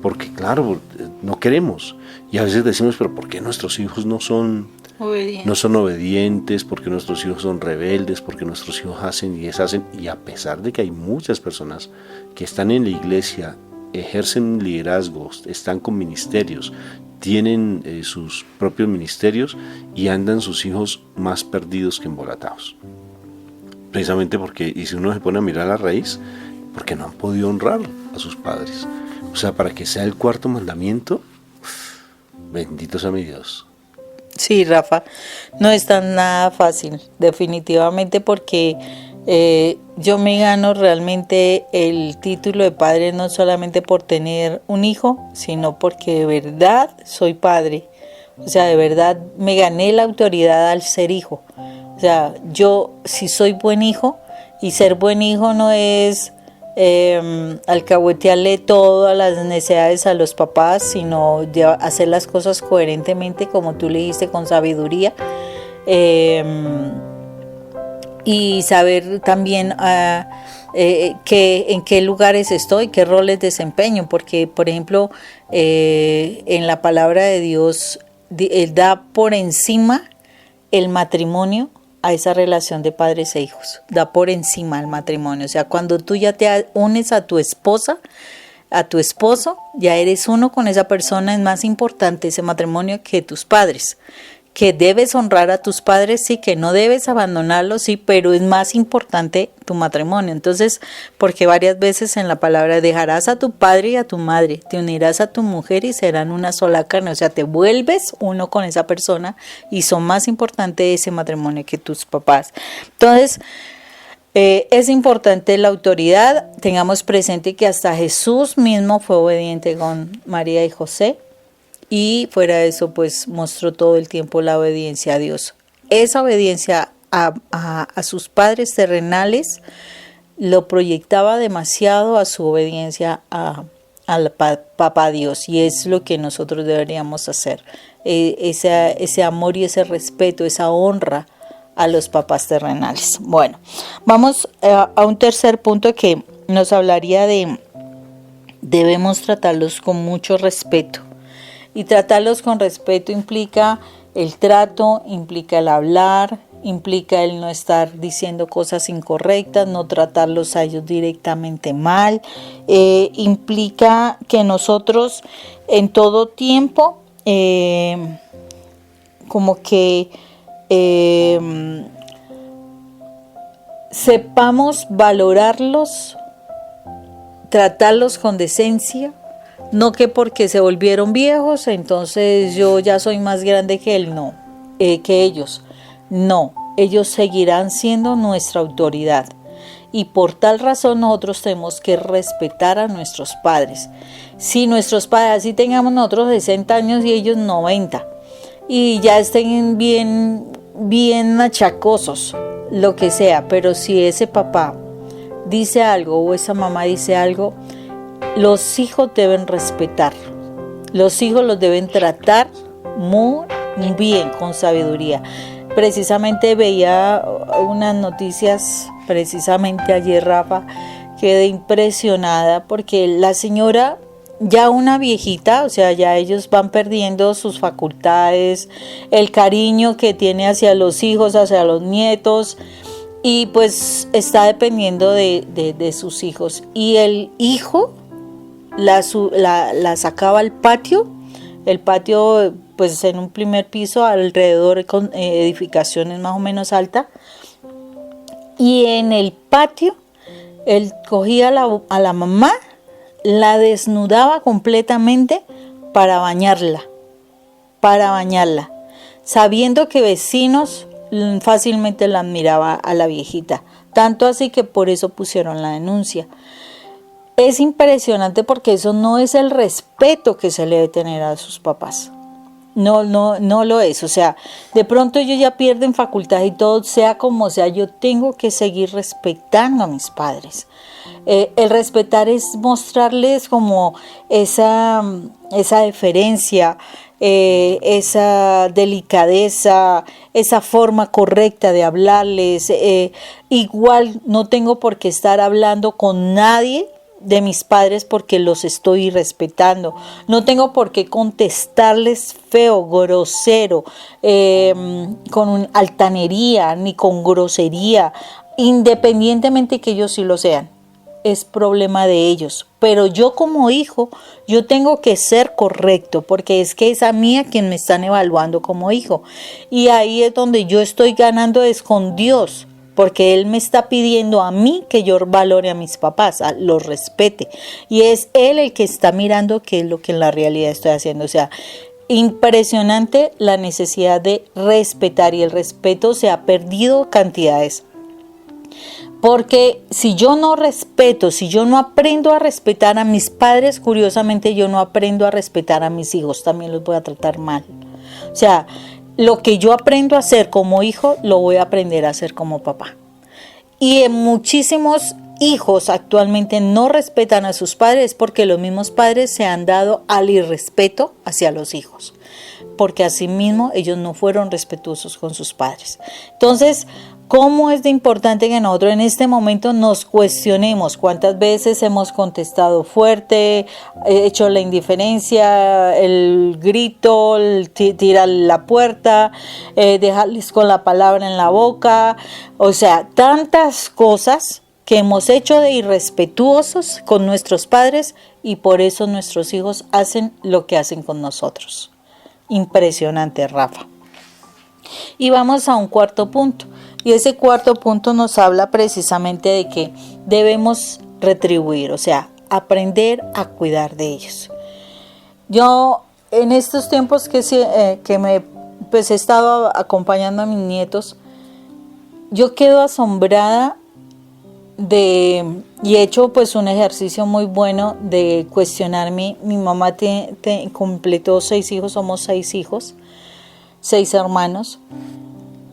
porque claro, no queremos. Y a veces decimos, pero ¿por qué nuestros hijos no son obedientes? Porque nuestros hijos son rebeldes, porque nuestros hijos hacen y deshacen. Y a pesar de que hay muchas personas que están en la iglesia, ejercen liderazgos, están con ministerios, tienen sus propios ministerios y andan sus hijos más perdidos que embolatados. Precisamente porque, y si uno se pone a mirar la raíz, porque no han podido honrar a sus padres. O sea, para que sea el cuarto mandamiento, bendito sea mi Dios. Sí, Rafa, no es tan nada fácil, definitivamente, porque yo me gano realmente el título de padre no solamente por tener un hijo, sino porque de verdad soy padre. O sea, de verdad me gané la autoridad al ser hijo. O sea, yo si soy buen hijo, y ser buen hijo no es alcahuetearle todas las necesidades a los papás, sino hacer las cosas coherentemente, como tú le dijiste, con sabiduría, y saber también en qué lugares estoy, qué roles desempeño, porque por ejemplo en la palabra de Dios Él da por encima el matrimonio a esa relación de padres e hijos, da por encima al matrimonio. O sea, cuando tú ya te unes a tu esposa, a tu esposo, ya eres uno con esa persona, es más importante ese matrimonio que tus padres. Que debes honrar a tus padres, sí, que no debes abandonarlos, sí, pero es más importante tu matrimonio. Entonces, porque varias veces en la palabra dejarás a tu padre y a tu madre, te unirás a tu mujer y serán una sola carne, o sea, te vuelves uno con esa persona y son más importantes ese matrimonio que tus papás. Entonces, es importante la autoridad. Tengamos presente que hasta Jesús mismo fue obediente con María y José. Y fuera de eso, pues mostró todo el tiempo la obediencia a Dios. Esa obediencia a sus padres terrenales lo proyectaba demasiado a su obediencia al papá Dios. Y es lo que nosotros deberíamos hacer. Ese amor y ese respeto, esa honra a los papás terrenales. Bueno, vamos a un tercer punto que nos hablaría de debemos tratarlos con mucho respeto. Y tratarlos con respeto implica el trato, implica el hablar, implica el no estar diciendo cosas incorrectas, no tratarlos a ellos directamente mal, implica que nosotros en todo tiempo como que sepamos valorarlos, tratarlos con decencia. No que porque se volvieron viejos, entonces yo ya soy más grande que él, no, que ellos. No, ellos seguirán siendo nuestra autoridad. Y por tal razón nosotros tenemos que respetar a nuestros padres. Si nuestros padres, así tengamos nosotros 60 años y ellos 90, y ya estén bien achacosos, lo que sea, pero si ese papá dice algo o esa mamá dice algo, los hijos deben respetar, los hijos los deben tratar muy bien, con sabiduría. Precisamente veía unas noticias, precisamente ayer, Rafa, quedé impresionada porque la señora, ya una viejita, o sea, ya ellos van perdiendo sus facultades, el cariño que tiene hacia los hijos, hacia los nietos, y pues está dependiendo de sus hijos. Y el hijo la sacaba al patio, el patio pues en un primer piso, alrededor con edificaciones más o menos altas, y en el patio él cogía a la mamá, la desnudaba completamente para bañarla, sabiendo que vecinos fácilmente la admiraba a la viejita, tanto así que por eso pusieron la denuncia. Es impresionante porque eso no es el respeto que se le debe tener a sus papás. No lo es. O sea, de pronto ellos ya pierden facultad y todo, sea como sea, yo tengo que seguir respetando a mis padres. El respetar es mostrarles como esa deferencia, esa delicadeza, esa forma correcta de hablarles. Igual no tengo por qué estar hablando con nadie de mis padres porque los estoy respetando. No tengo por qué contestarles feo, grosero, con altanería ni con grosería, independientemente que ellos sí lo sean. Es problema de ellos. Pero yo como hijo, yo tengo que ser correcto, porque es que es a mí a quien me están evaluando como hijo. Y ahí es donde yo estoy ganando es con Dios, porque Él me está pidiendo a mí que yo valore a mis papás, los respete. Y es Él el que está mirando qué es lo que en la realidad estoy haciendo. O sea, impresionante la necesidad de respetar, y el respeto se ha perdido cantidades. Porque si yo no respeto, si yo no aprendo a respetar a mis padres, curiosamente yo no aprendo a respetar a mis hijos, también los voy a tratar mal. O sea, lo que yo aprendo a hacer como hijo, lo voy a aprender a hacer como papá. Y en muchísimos hijos actualmente no respetan a sus padres porque los mismos padres se han dado al irrespeto hacia los hijos, porque asimismo ellos no fueron respetuosos con sus padres. Entonces, ¿Cómo es de importante que nosotros en este momento nos cuestionemos cuántas veces hemos contestado fuerte, hecho la indiferencia, el grito, el tirar la puerta, dejarles con la palabra en la boca? O sea, tantas cosas que hemos hecho de irrespetuosos con nuestros padres y por eso nuestros hijos hacen lo que hacen con nosotros. Impresionante, Rafa. Y vamos a un cuarto punto. Y ese cuarto punto nos habla precisamente de que debemos retribuir, o sea, aprender a cuidar de ellos. Yo en estos tiempos que me he estado acompañando a mis nietos, yo quedo asombrada y he hecho pues un ejercicio muy bueno de cuestionarme. Mi mamá completó 6 hijos, somos 6 hijos, 6 hermanos.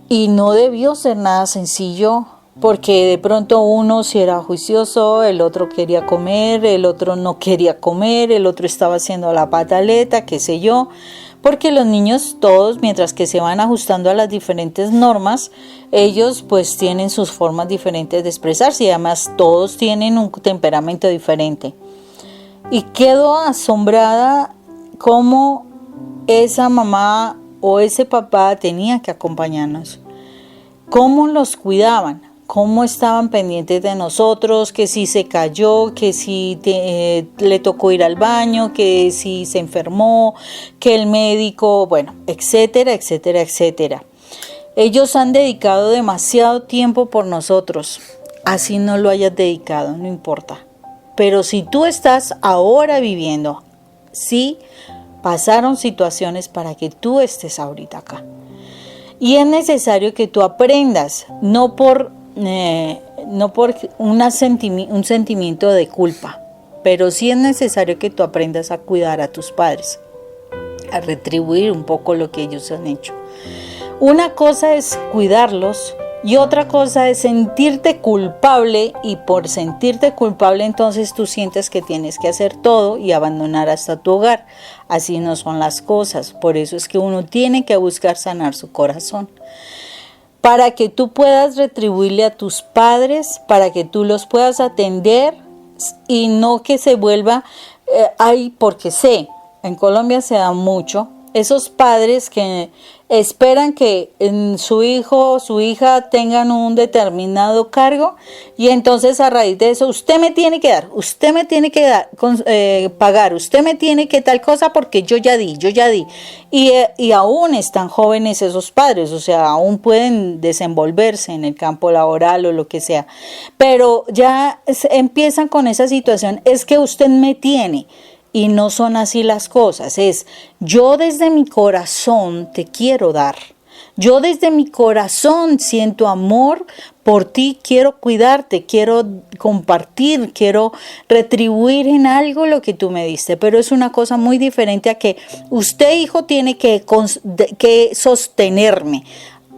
Y no debió ser nada sencillo, porque de pronto uno si era juicioso, el otro quería comer, el otro no quería comer, el otro estaba haciendo la pataleta, qué sé yo. Porque los niños todos, mientras que se van ajustando a las diferentes normas, ellos pues tienen sus formas diferentes de expresarse y además todos tienen un temperamento diferente. Y quedo asombrada cómo esa mamá o ese papá tenía que acompañarnos. Cómo los cuidaban, cómo estaban pendientes de nosotros, que si se cayó, que si le tocó ir al baño, que si se enfermó, que el médico, bueno, etcétera, etcétera, etcétera. Ellos han dedicado demasiado tiempo por nosotros, así no lo hayas dedicado, no importa. Pero si tú estás ahora viviendo, sí, pasaron situaciones para que tú estés ahorita acá. Y es necesario que tú aprendas, no por un sentimiento de culpa, pero sí es necesario que tú aprendas a cuidar a tus padres, a retribuir un poco lo que ellos han hecho. Una cosa es cuidarlos y otra cosa es sentirte culpable, y por sentirte culpable entonces tú sientes que tienes que hacer todo y abandonar hasta tu hogar. Así no son las cosas, por eso es que uno tiene que buscar sanar su corazón. Para que tú puedas retribuirle a tus padres, para que tú los puedas atender y no que se vuelva, porque sé, en Colombia se da mucho, esos padres que esperan que su hijo o su hija tengan un determinado cargo y entonces a raíz de eso usted me tiene que dar, pagar, usted me tiene que tal cosa porque yo ya di. Y aún están jóvenes esos padres, o sea, aún pueden desenvolverse en el campo laboral o lo que sea, pero ya empiezan con esa situación, es que usted me tiene. Y no son así las cosas, es yo desde mi corazón te quiero dar, yo desde mi corazón siento amor por ti, quiero cuidarte, quiero compartir, quiero retribuir en algo lo que tú me diste, pero es una cosa muy diferente a que usted, hijo, tiene que sostenerme.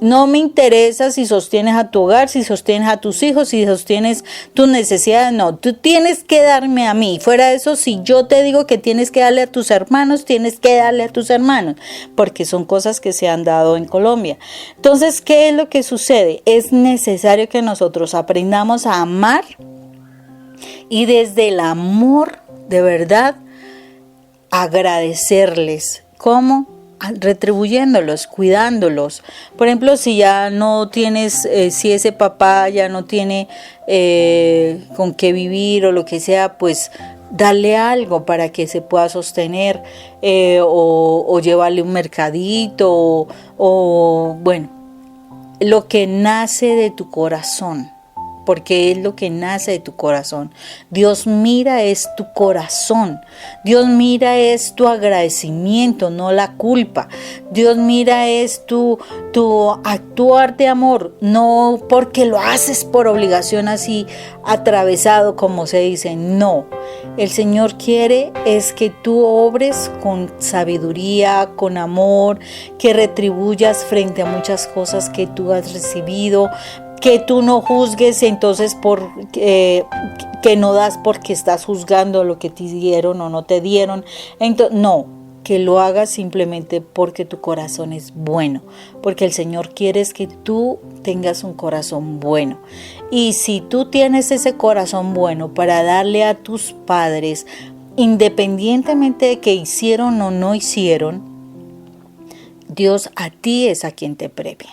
No me interesa si sostienes a tu hogar, si sostienes a tus hijos, si sostienes tus necesidades. No, tú tienes que darme a mí. Fuera de eso, si yo te digo que tienes que darle a tus hermanos, tienes que darle a tus hermanos, porque son cosas que se han dado en Colombia. Entonces, ¿qué es lo que sucede? Es necesario que nosotros aprendamos a amar y desde el amor, de verdad, agradecerles. ¿Cómo? Retribuyéndolos, cuidándolos. Por ejemplo, si ya no tienes, si ese papá ya no tiene con qué vivir o lo que sea, pues dale algo para que se pueda sostener, o llevarle un mercadito o bueno, lo que nace de tu corazón. Porque es lo que nace de tu corazón. Dios mira es tu corazón. Dios mira es tu agradecimiento, no la culpa. Dios mira es tu actuar de amor, no porque lo haces por obligación así atravesado como se dice. No, el Señor quiere es que tú obres con sabiduría, con amor, que retribuyas frente a muchas cosas que tú has recibido, que tú no juzgues entonces que no das porque estás juzgando lo que te dieron o no te dieron. Entonces, no, que lo hagas simplemente porque tu corazón es bueno, porque el Señor quiere es que tú tengas un corazón bueno. Y si tú tienes ese corazón bueno para darle a tus padres, independientemente de que hicieron o no hicieron, Dios a ti es a quien te premia.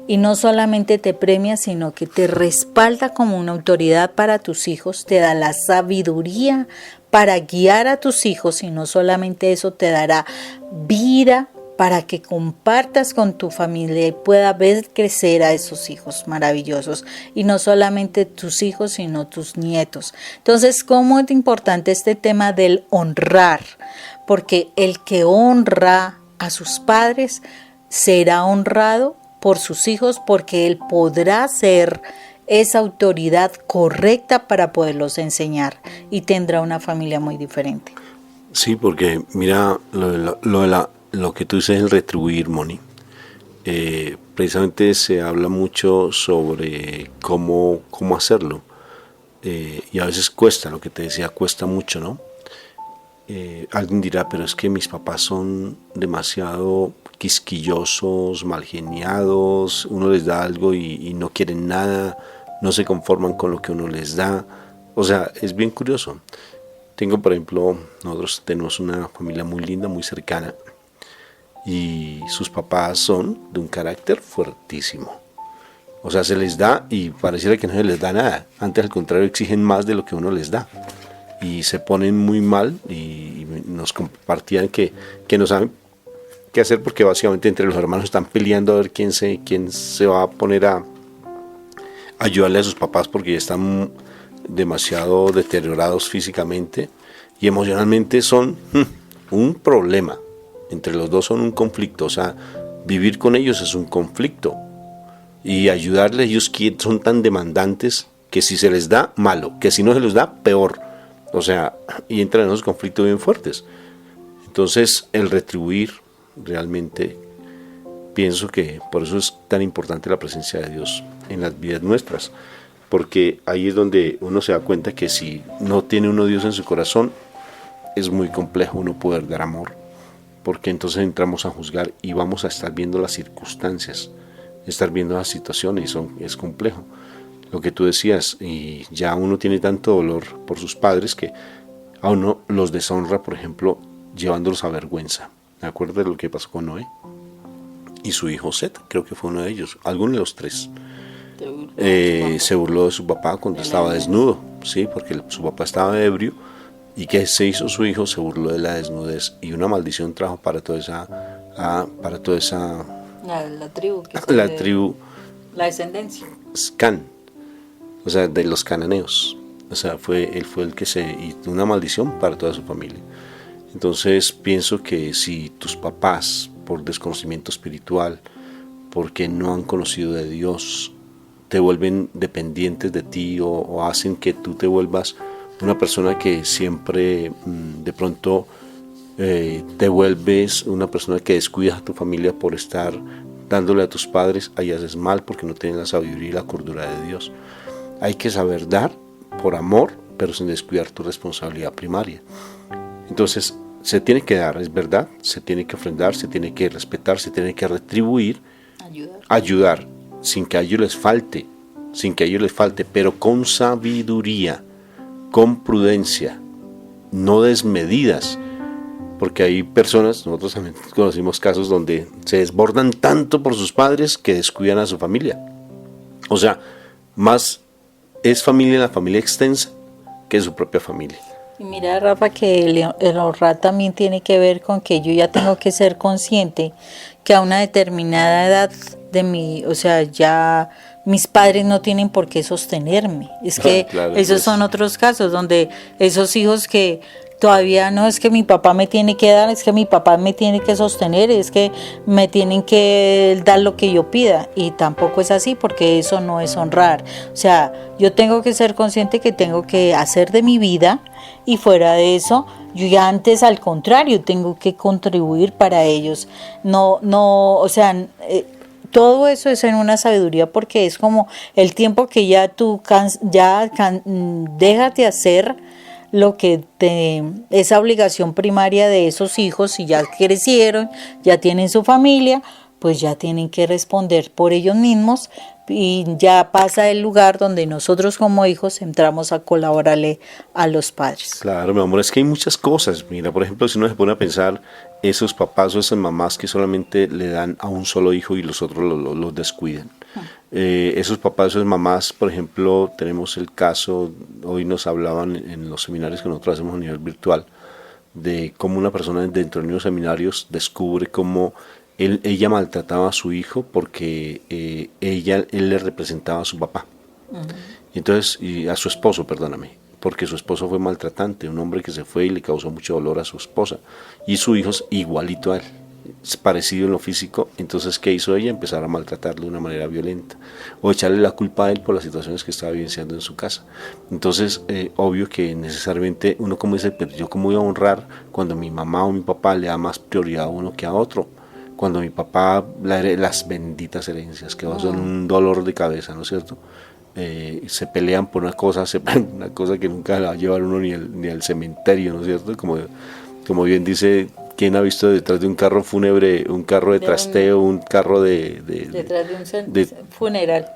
Y no solamente te premia, sino que te respalda como una autoridad para tus hijos, te da la sabiduría para guiar a tus hijos, y no solamente eso, te dará vida para que compartas con tu familia y puedas ver crecer a esos hijos maravillosos. Y no solamente tus hijos, sino tus nietos. Entonces, ¿cómo es importante este tema del honrar? Porque el que honra a sus padres será honrado por sus hijos, porque él podrá ser esa autoridad correcta para poderlos enseñar y tendrá una familia muy diferente. Sí, porque mira, lo que tú dices, el retribuir, Moni, precisamente se habla mucho sobre cómo hacerlo, y a veces cuesta, lo que te decía, cuesta mucho, ¿no? Alguien dirá, pero es que mis papás son demasiado quisquillosos, malgeniados, uno les da algo y no quieren nada, no se conforman con lo que uno les da. O sea, es bien curioso. Tengo, por ejemplo, nosotros tenemos una familia muy linda, muy cercana, y sus papás son de un carácter fuertísimo. O sea, se les da y pareciera que no se les da nada. Antes, al contrario, exigen más de lo que uno les da. Y se ponen muy mal, y nos compartían que no saben qué hacer, porque básicamente entre los hermanos están peleando a ver quién se va a poner a ayudarle a sus papás, porque ya están demasiado deteriorados físicamente y emocionalmente. Son un problema. Entre los dos son un conflicto. O sea, vivir con ellos es un conflicto, y ayudarles, ellos que son tan demandantes, que si se les da, malo, que si no se les da, peor. O sea, y entran en esos conflictos bien fuertes. Entonces, el retribuir, realmente pienso que por eso es tan importante la presencia de Dios en las vidas nuestras, porque ahí es donde uno se da cuenta que si no tiene uno Dios en su corazón, es muy complejo uno poder dar amor, porque entonces entramos a juzgar y vamos a estar viendo las circunstancias, estar viendo las situaciones, y es complejo. Lo que tú decías, y ya uno tiene tanto dolor por sus padres que a uno los deshonra, por ejemplo, llevándolos a vergüenza. Me acuerdo de lo que pasó con Noé y su hijo Set, creo que fue uno de ellos, alguno de los tres. Se burló de su papá cuando estaba desnudo, sí, porque su papá estaba ebrio. ¿Y qué se hizo su hijo? Se burló de la desnudez, y una maldición trajo para toda esa la tribu, la descendencia, Can, o sea, de los cananeos. O sea, él fue el que hizo una maldición para toda su familia. Entonces pienso que si tus papás, por desconocimiento espiritual, porque no han conocido de Dios, te vuelven dependientes de ti, o hacen que tú te vuelvas una persona que siempre de pronto te vuelves una persona que descuidas a tu familia por estar dándole a tus padres, ahí haces mal, porque no tienes la sabiduría y la cordura de Dios. Hay que saber dar por amor, pero sin descuidar tu responsabilidad primaria. Entonces, se tiene que dar, es verdad, se tiene que ofrendar, se tiene que respetar, se tiene que retribuir, ayudar, sin que a ellos les falte, pero con sabiduría, con prudencia, no desmedidas, porque hay personas, nosotros también conocimos casos donde se desbordan tanto por sus padres que descuidan a su familia. O sea, más es familia la familia extensa que su propia familia. Y mira, Rafa, que el honrar también tiene que ver con que yo ya tengo que ser consciente que a una determinada edad ya mis padres no tienen por qué sostenerme. Es que claro, esos son otros casos donde esos hijos que todavía no es que mi papá me tiene que dar, es que mi papá me tiene que sostener, es que me tienen que dar lo que yo pida, y tampoco es así, porque eso no es honrar. O sea, yo tengo que ser consciente que tengo que hacer de mi vida, y fuera de eso, yo ya antes al contrario tengo que contribuir para ellos. Todo eso es en una sabiduría, porque es como el tiempo que ya tú dejas de hacer lo que esa obligación primaria de esos hijos, si ya crecieron, ya tienen su familia, pues ya tienen que responder por ellos mismos y ya pasa el lugar donde nosotros como hijos entramos a colaborarle a los padres. Claro, mi amor, es que hay muchas cosas. Mira, por ejemplo, si uno se pone a pensar, esos papás o esas mamás que solamente le dan a un solo hijo y los otros los descuidan. Esos papás, esas mamás, por ejemplo, tenemos el caso, hoy nos hablaban en los seminarios que nosotros hacemos a nivel virtual, de cómo una persona dentro de los seminarios descubre cómo ella maltrataba a su hijo porque él le representaba a su papá. Entonces, y a su esposo, perdóname, porque su esposo fue maltratante, un hombre que se fue y le causó mucho dolor a su esposa. Y su hijo es igualito a él, es parecido en lo físico. Entonces, ¿qué hizo ella? Empezar a maltratarlo de una manera violenta o echarle la culpa a él por las situaciones que estaba vivenciando en su casa. Entonces, obvio que necesariamente uno como dice, pero yo cómo voy a honrar cuando mi mamá o mi papá le da más prioridad a uno que a otro. Cuando mi papá, las benditas herencias, que son un dolor de cabeza, ¿no es cierto? Se pelean por una cosa que nunca la va a llevar uno ni al cementerio, ¿no es cierto? Como bien dice, ¿quién ha visto detrás de un carro fúnebre, un carro de trasteo, un carro detrás de un funeral?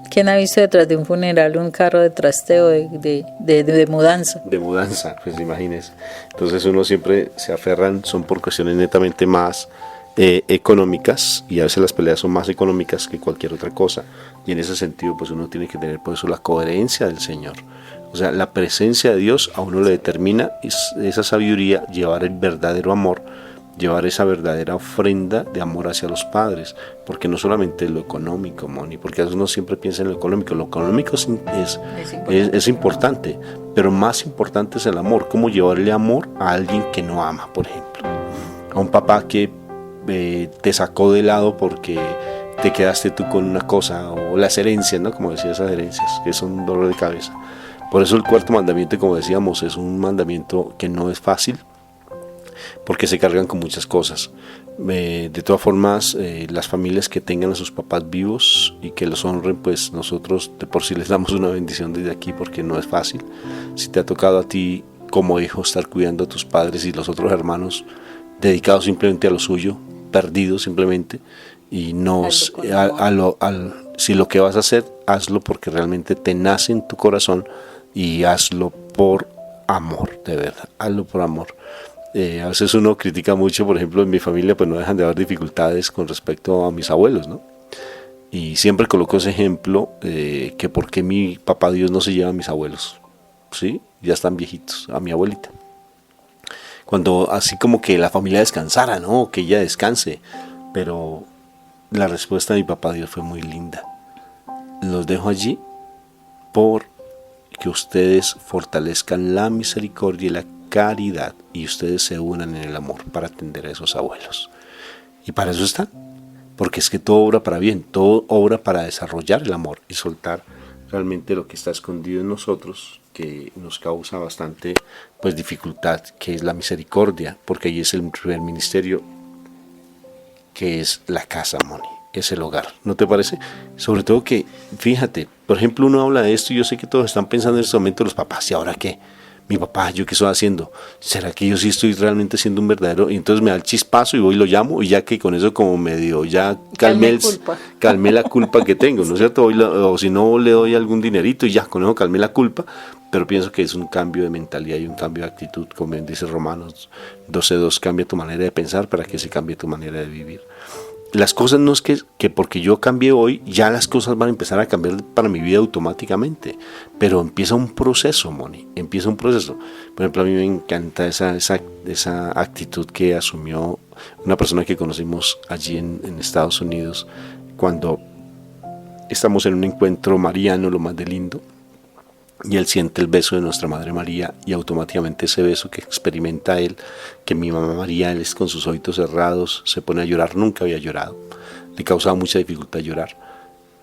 ¿Quién ha visto detrás de un funeral un carro de trasteo de mudanza? De mudanza, pues imagínese. Entonces uno siempre se aferran, son por cuestiones netamente más económicas, y a veces las peleas son más económicas que cualquier otra cosa, y en ese sentido pues uno tiene que tener por eso la coherencia del Señor. O sea, la presencia de Dios a uno le determina esa sabiduría, llevar el verdadero amor, llevar esa verdadera ofrenda de amor hacia los padres, porque no solamente lo económico, Moni, porque a veces uno siempre piensa en lo económico es importante, pero más importante es el amor, cómo llevarle amor a alguien que no ama, por ejemplo, a un papá que te sacó de lado porque te quedaste tú con una cosa, o las herencias, ¿no? Como decía, esas herencias, que son un dolor de cabeza. Por eso el cuarto mandamiento, como decíamos, es un mandamiento que no es fácil, porque se cargan con muchas cosas. De todas formas, las familias que tengan a sus papás vivos y que los honren, pues nosotros de por sí les damos una bendición desde aquí, porque no es fácil. Si te ha tocado a ti como hijo estar cuidando a tus padres y los otros hermanos dedicados simplemente a lo suyo, perdidos simplemente, y si lo que vas a hacer, hazlo porque realmente te nace en tu corazón, y hazlo por amor, de verdad, hazlo por amor. A veces uno critica mucho, por ejemplo, en mi familia pues no dejan de haber dificultades con respecto a mis abuelos, ¿no? Y siempre coloco ese ejemplo, que por qué mi papá Dios no se lleva a mis abuelos, ¿sí? Ya están viejitos, a mi abuelita. Cuando así como que la familia descansara, ¿no? Que ella descanse. Pero la respuesta de mi papá Dios fue muy linda. Los dejo allí por que ustedes fortalezcan la misericordia y la caridad, y ustedes se unan en el amor para atender a esos abuelos. Y para eso están, porque es que todo obra para bien, todo obra para desarrollar el amor y soltar realmente lo que está escondido en nosotros, que nos causa bastante pues dificultad, que es la misericordia, porque ahí es el primer ministerio, que es la casa, Moni, es el hogar, ¿no te parece? Sobre todo que, fíjate, por ejemplo, uno habla de esto y yo sé que todos están pensando en este momento los papás, ¿y ahora qué? Mi papá, ¿yo qué estoy haciendo? ¿Será que yo sí estoy realmente siendo un verdadero? Y entonces me da el chispazo y voy y lo llamo, y ya que con eso como medio ya calmé la culpa que tengo, ¿no es cierto? O si no, le doy algún dinerito y ya con eso calmé la culpa. Pero pienso que es un cambio de mentalidad y un cambio de actitud, como bien dice Romanos 12:2, cambia tu manera de pensar para que se cambie tu manera de vivir. Las cosas no es que porque yo cambie hoy, ya las cosas van a empezar a cambiar para mi vida automáticamente, pero empieza un proceso, Moni, empieza un proceso. Por ejemplo, a mí me encanta esa actitud que asumió una persona que conocimos allí en Estados Unidos, cuando estamos en un encuentro mariano, lo más de lindo, y él siente el beso de nuestra Madre María, y automáticamente ese beso que experimenta él, que mi mamá María, él es con sus ojitos cerrados, se pone a llorar. Nunca había llorado, le causaba mucha dificultad llorar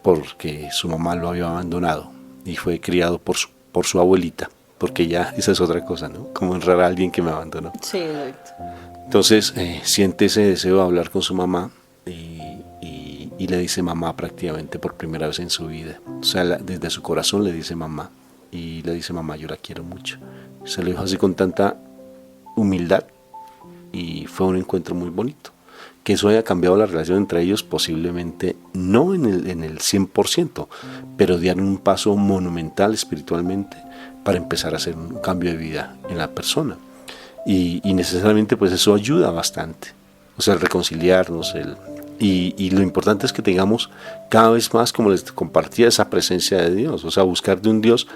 porque su mamá lo había abandonado y fue criado por su abuelita, porque ya esa es otra cosa, ¿no? Como honrar a alguien que me abandonó. Sí, exacto. Entonces siente ese deseo de hablar con su mamá, y le dice mamá prácticamente por primera vez en su vida. O sea, desde su corazón le dice mamá. Y le dice mamá, yo la quiero mucho. Se lo dijo así con tanta humildad y fue un encuentro muy bonito. Que eso haya cambiado la relación entre ellos, posiblemente no en el 100%, pero dieron un paso monumental espiritualmente para empezar a hacer un cambio de vida en la persona. Y necesariamente pues eso ayuda bastante. O sea, el reconciliarnos, y lo importante es que tengamos cada vez más, como les compartía, esa presencia de Dios. O sea, buscar de un Dios,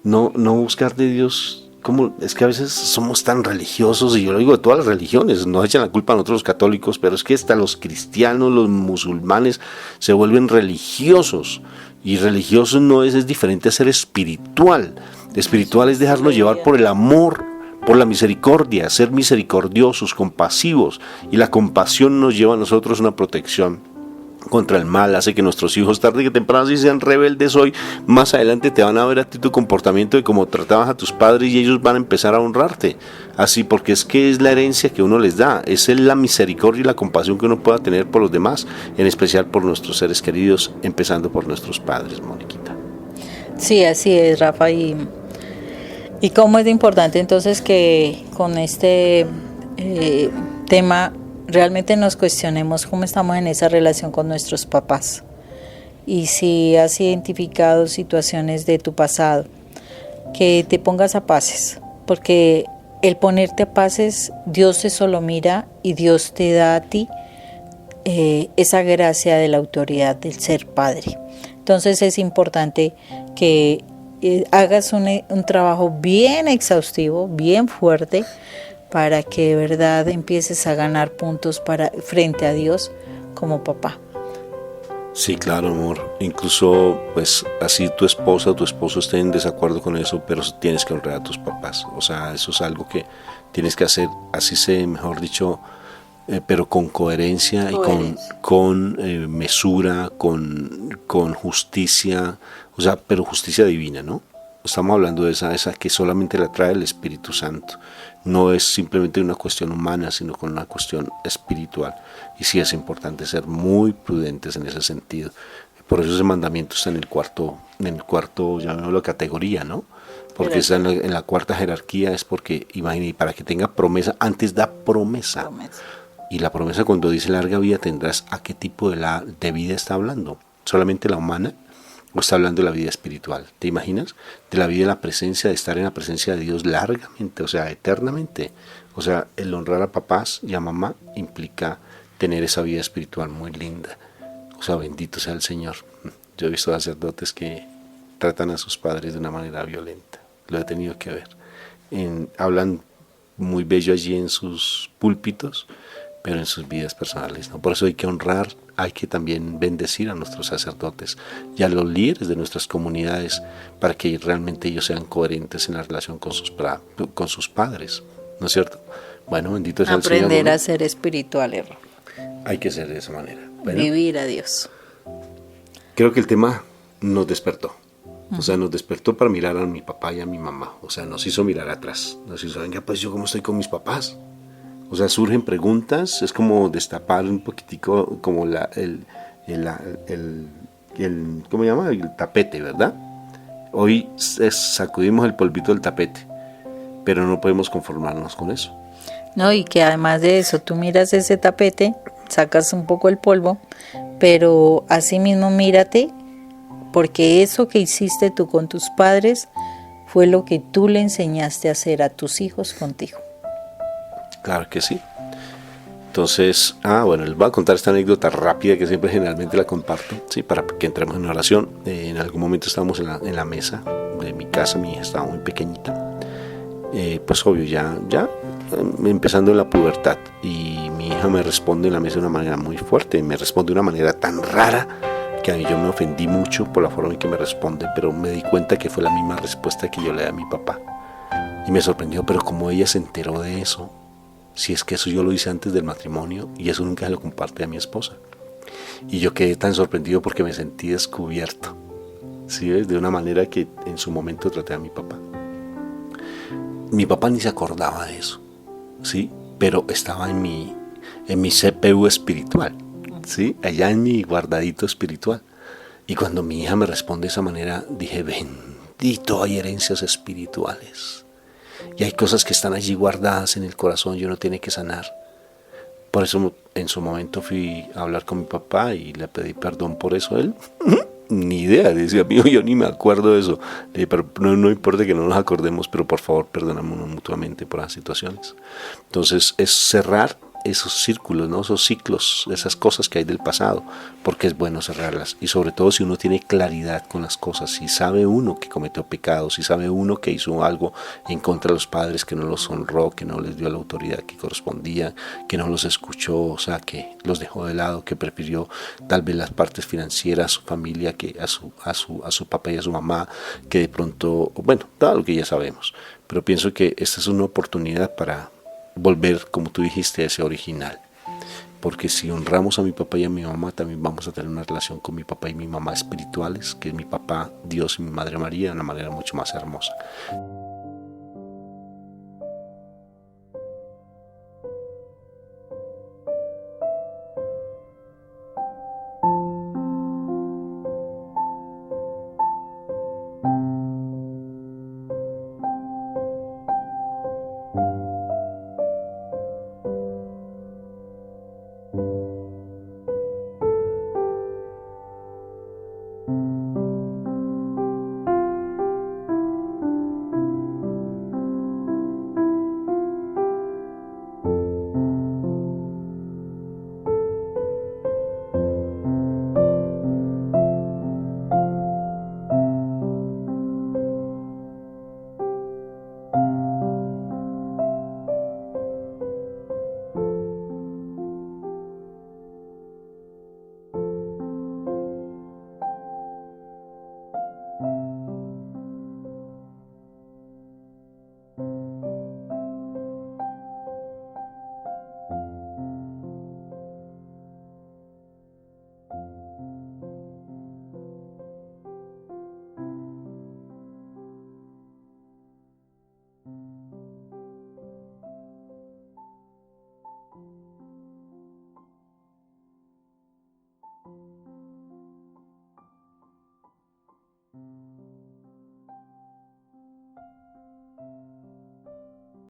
no buscar de Dios. Como es que a veces somos tan religiosos, y yo lo digo de todas las religiones, nos echan la culpa a nosotros los católicos, pero es que hasta los cristianos, los musulmanes se vuelven religiosos, y religioso no es diferente a ser espiritual. Espiritual es dejarnos llevar por el amor, por la misericordia, ser misericordiosos, compasivos, y la compasión nos lleva a nosotros una protección contra el mal, hace que nuestros hijos tarde que temprano, si sean rebeldes hoy, más adelante te van a ver a ti tu comportamiento y cómo tratabas a tus padres, y ellos van a empezar a honrarte, así, porque es que es la herencia que uno les da, es la misericordia y la compasión que uno pueda tener por los demás, en especial por nuestros seres queridos, empezando por nuestros padres, Moniquita. Sí, así es, Rafa, y cómo es importante entonces que con este tema realmente nos cuestionemos cómo estamos en esa relación con nuestros papás, y si has identificado situaciones de tu pasado, que te pongas a paces, porque el ponerte a paces, Dios eso lo mira, y Dios te da a ti esa gracia de la autoridad del ser padre. Entonces es importante que hagas un trabajo bien exhaustivo, bien fuerte, para que de verdad empieces a ganar puntos frente a Dios como papá. Sí, claro, amor. Incluso, pues, así tu esposa o tu esposo estén en desacuerdo con eso, pero tienes que honrar a tus papás. O sea, eso es algo que tienes que hacer, así sea, mejor dicho, pero con coherencia y con mesura, con justicia, o sea, pero justicia divina, ¿no? Estamos hablando de esa que solamente la trae el Espíritu Santo. No es simplemente una cuestión humana, sino con una cuestión espiritual. Y sí es importante ser muy prudentes en ese sentido. Por eso ese mandamiento está en el cuarto, llamémoslo categoría, ¿no? Porque está en la cuarta jerarquía, es porque, imagínate, para que tenga promesa, antes da promesa. Y la promesa, cuando dice larga vida tendrás, ¿a qué tipo de vida está hablando? ¿Solamente la humana? ¿O está hablando de la vida espiritual? ¿Te imaginas? De la vida en la presencia, de estar en la presencia de Dios largamente, o sea, eternamente. O sea, el honrar a papás y a mamá implica tener esa vida espiritual muy linda. O sea, bendito sea el Señor. Yo he visto sacerdotes que tratan a sus padres de una manera violenta. Lo he tenido que ver. Hablan muy bello allí en sus púlpitos, pero en sus vidas personales no. Por eso hay que honrar, hay que también bendecir a nuestros sacerdotes y a los líderes de nuestras comunidades, para que realmente ellos sean coherentes en la relación con sus padres, ¿no es cierto? Bueno, bendito sea el Señor. Aprender a ser espiritual, error. Hay que ser de esa manera. Bueno, vivir a Dios. Creo que el tema nos despertó. O sea, nos despertó para mirar a mi papá y a mi mamá. O sea, nos hizo mirar atrás. Nos hizo, venga, pues yo cómo estoy con mis papás. O sea, surgen preguntas, es como destapar un poquitico como ¿cómo se llama? El tapete, ¿verdad? Hoy sacudimos el polvito del tapete, pero no podemos conformarnos con eso. No, y que además de eso, tú miras ese tapete, sacas un poco el polvo, pero así mismo mírate, porque eso que hiciste tú con tus padres fue lo que tú le enseñaste a hacer a tus hijos contigo. Claro que sí. Entonces, bueno, les voy a contar esta anécdota rápida que siempre generalmente la comparto, ¿sí? Para que entremos en oración. En algún momento estábamos en la mesa de mi casa, mi hija estaba muy pequeñita, pues obvio, ya empezando en la pubertad, y mi hija me responde en la mesa de una manera muy fuerte, me responde de una manera tan rara que a mí yo me ofendí mucho por la forma en que me responde, pero me di cuenta que fue la misma respuesta que yo le di a mi papá, y me sorprendió, pero como ella se enteró de eso, si es que eso yo lo hice antes del matrimonio y eso nunca se lo comparte a mi esposa. Y yo quedé tan sorprendido porque me sentí descubierto, ¿sí ves? De una manera que en su momento traté a mi papá. Mi papá ni se acordaba de eso, ¿sí? Pero estaba en mi CPU espiritual, ¿sí? Allá en mi guardadito espiritual. Y cuando mi hija me responde de esa manera, dije, bendito, hay herencias espirituales. Y hay cosas que están allí guardadas en el corazón y uno tiene que sanar. Por eso en su momento fui a hablar con mi papá y le pedí perdón por eso. Él, ni idea, decía, amigo, yo ni me acuerdo de eso. Le dije, pero no importa que no nos acordemos, pero por favor perdonémonos mutuamente por las situaciones. Entonces es cerrar esos círculos, ¿no? Esos ciclos, esas cosas que hay del pasado, porque es bueno cerrarlas. Y sobre todo si uno tiene claridad con las cosas, si sabe uno que cometió pecados, si sabe uno que hizo algo en contra de los padres, que no los honró, que no les dio la autoridad que correspondía, que no los escuchó, o sea, que los dejó de lado, que prefirió tal vez las partes financieras, su familia, que a su papá y a su mamá, que de pronto, bueno, todo lo que ya sabemos. Pero pienso que esta es una oportunidad para volver, como tú dijiste, a ese original. Porque si honramos a mi papá y a mi mamá, también vamos a tener una relación con mi papá y mi mamá espirituales, que es mi papá Dios y mi madre María, de una manera mucho más hermosa.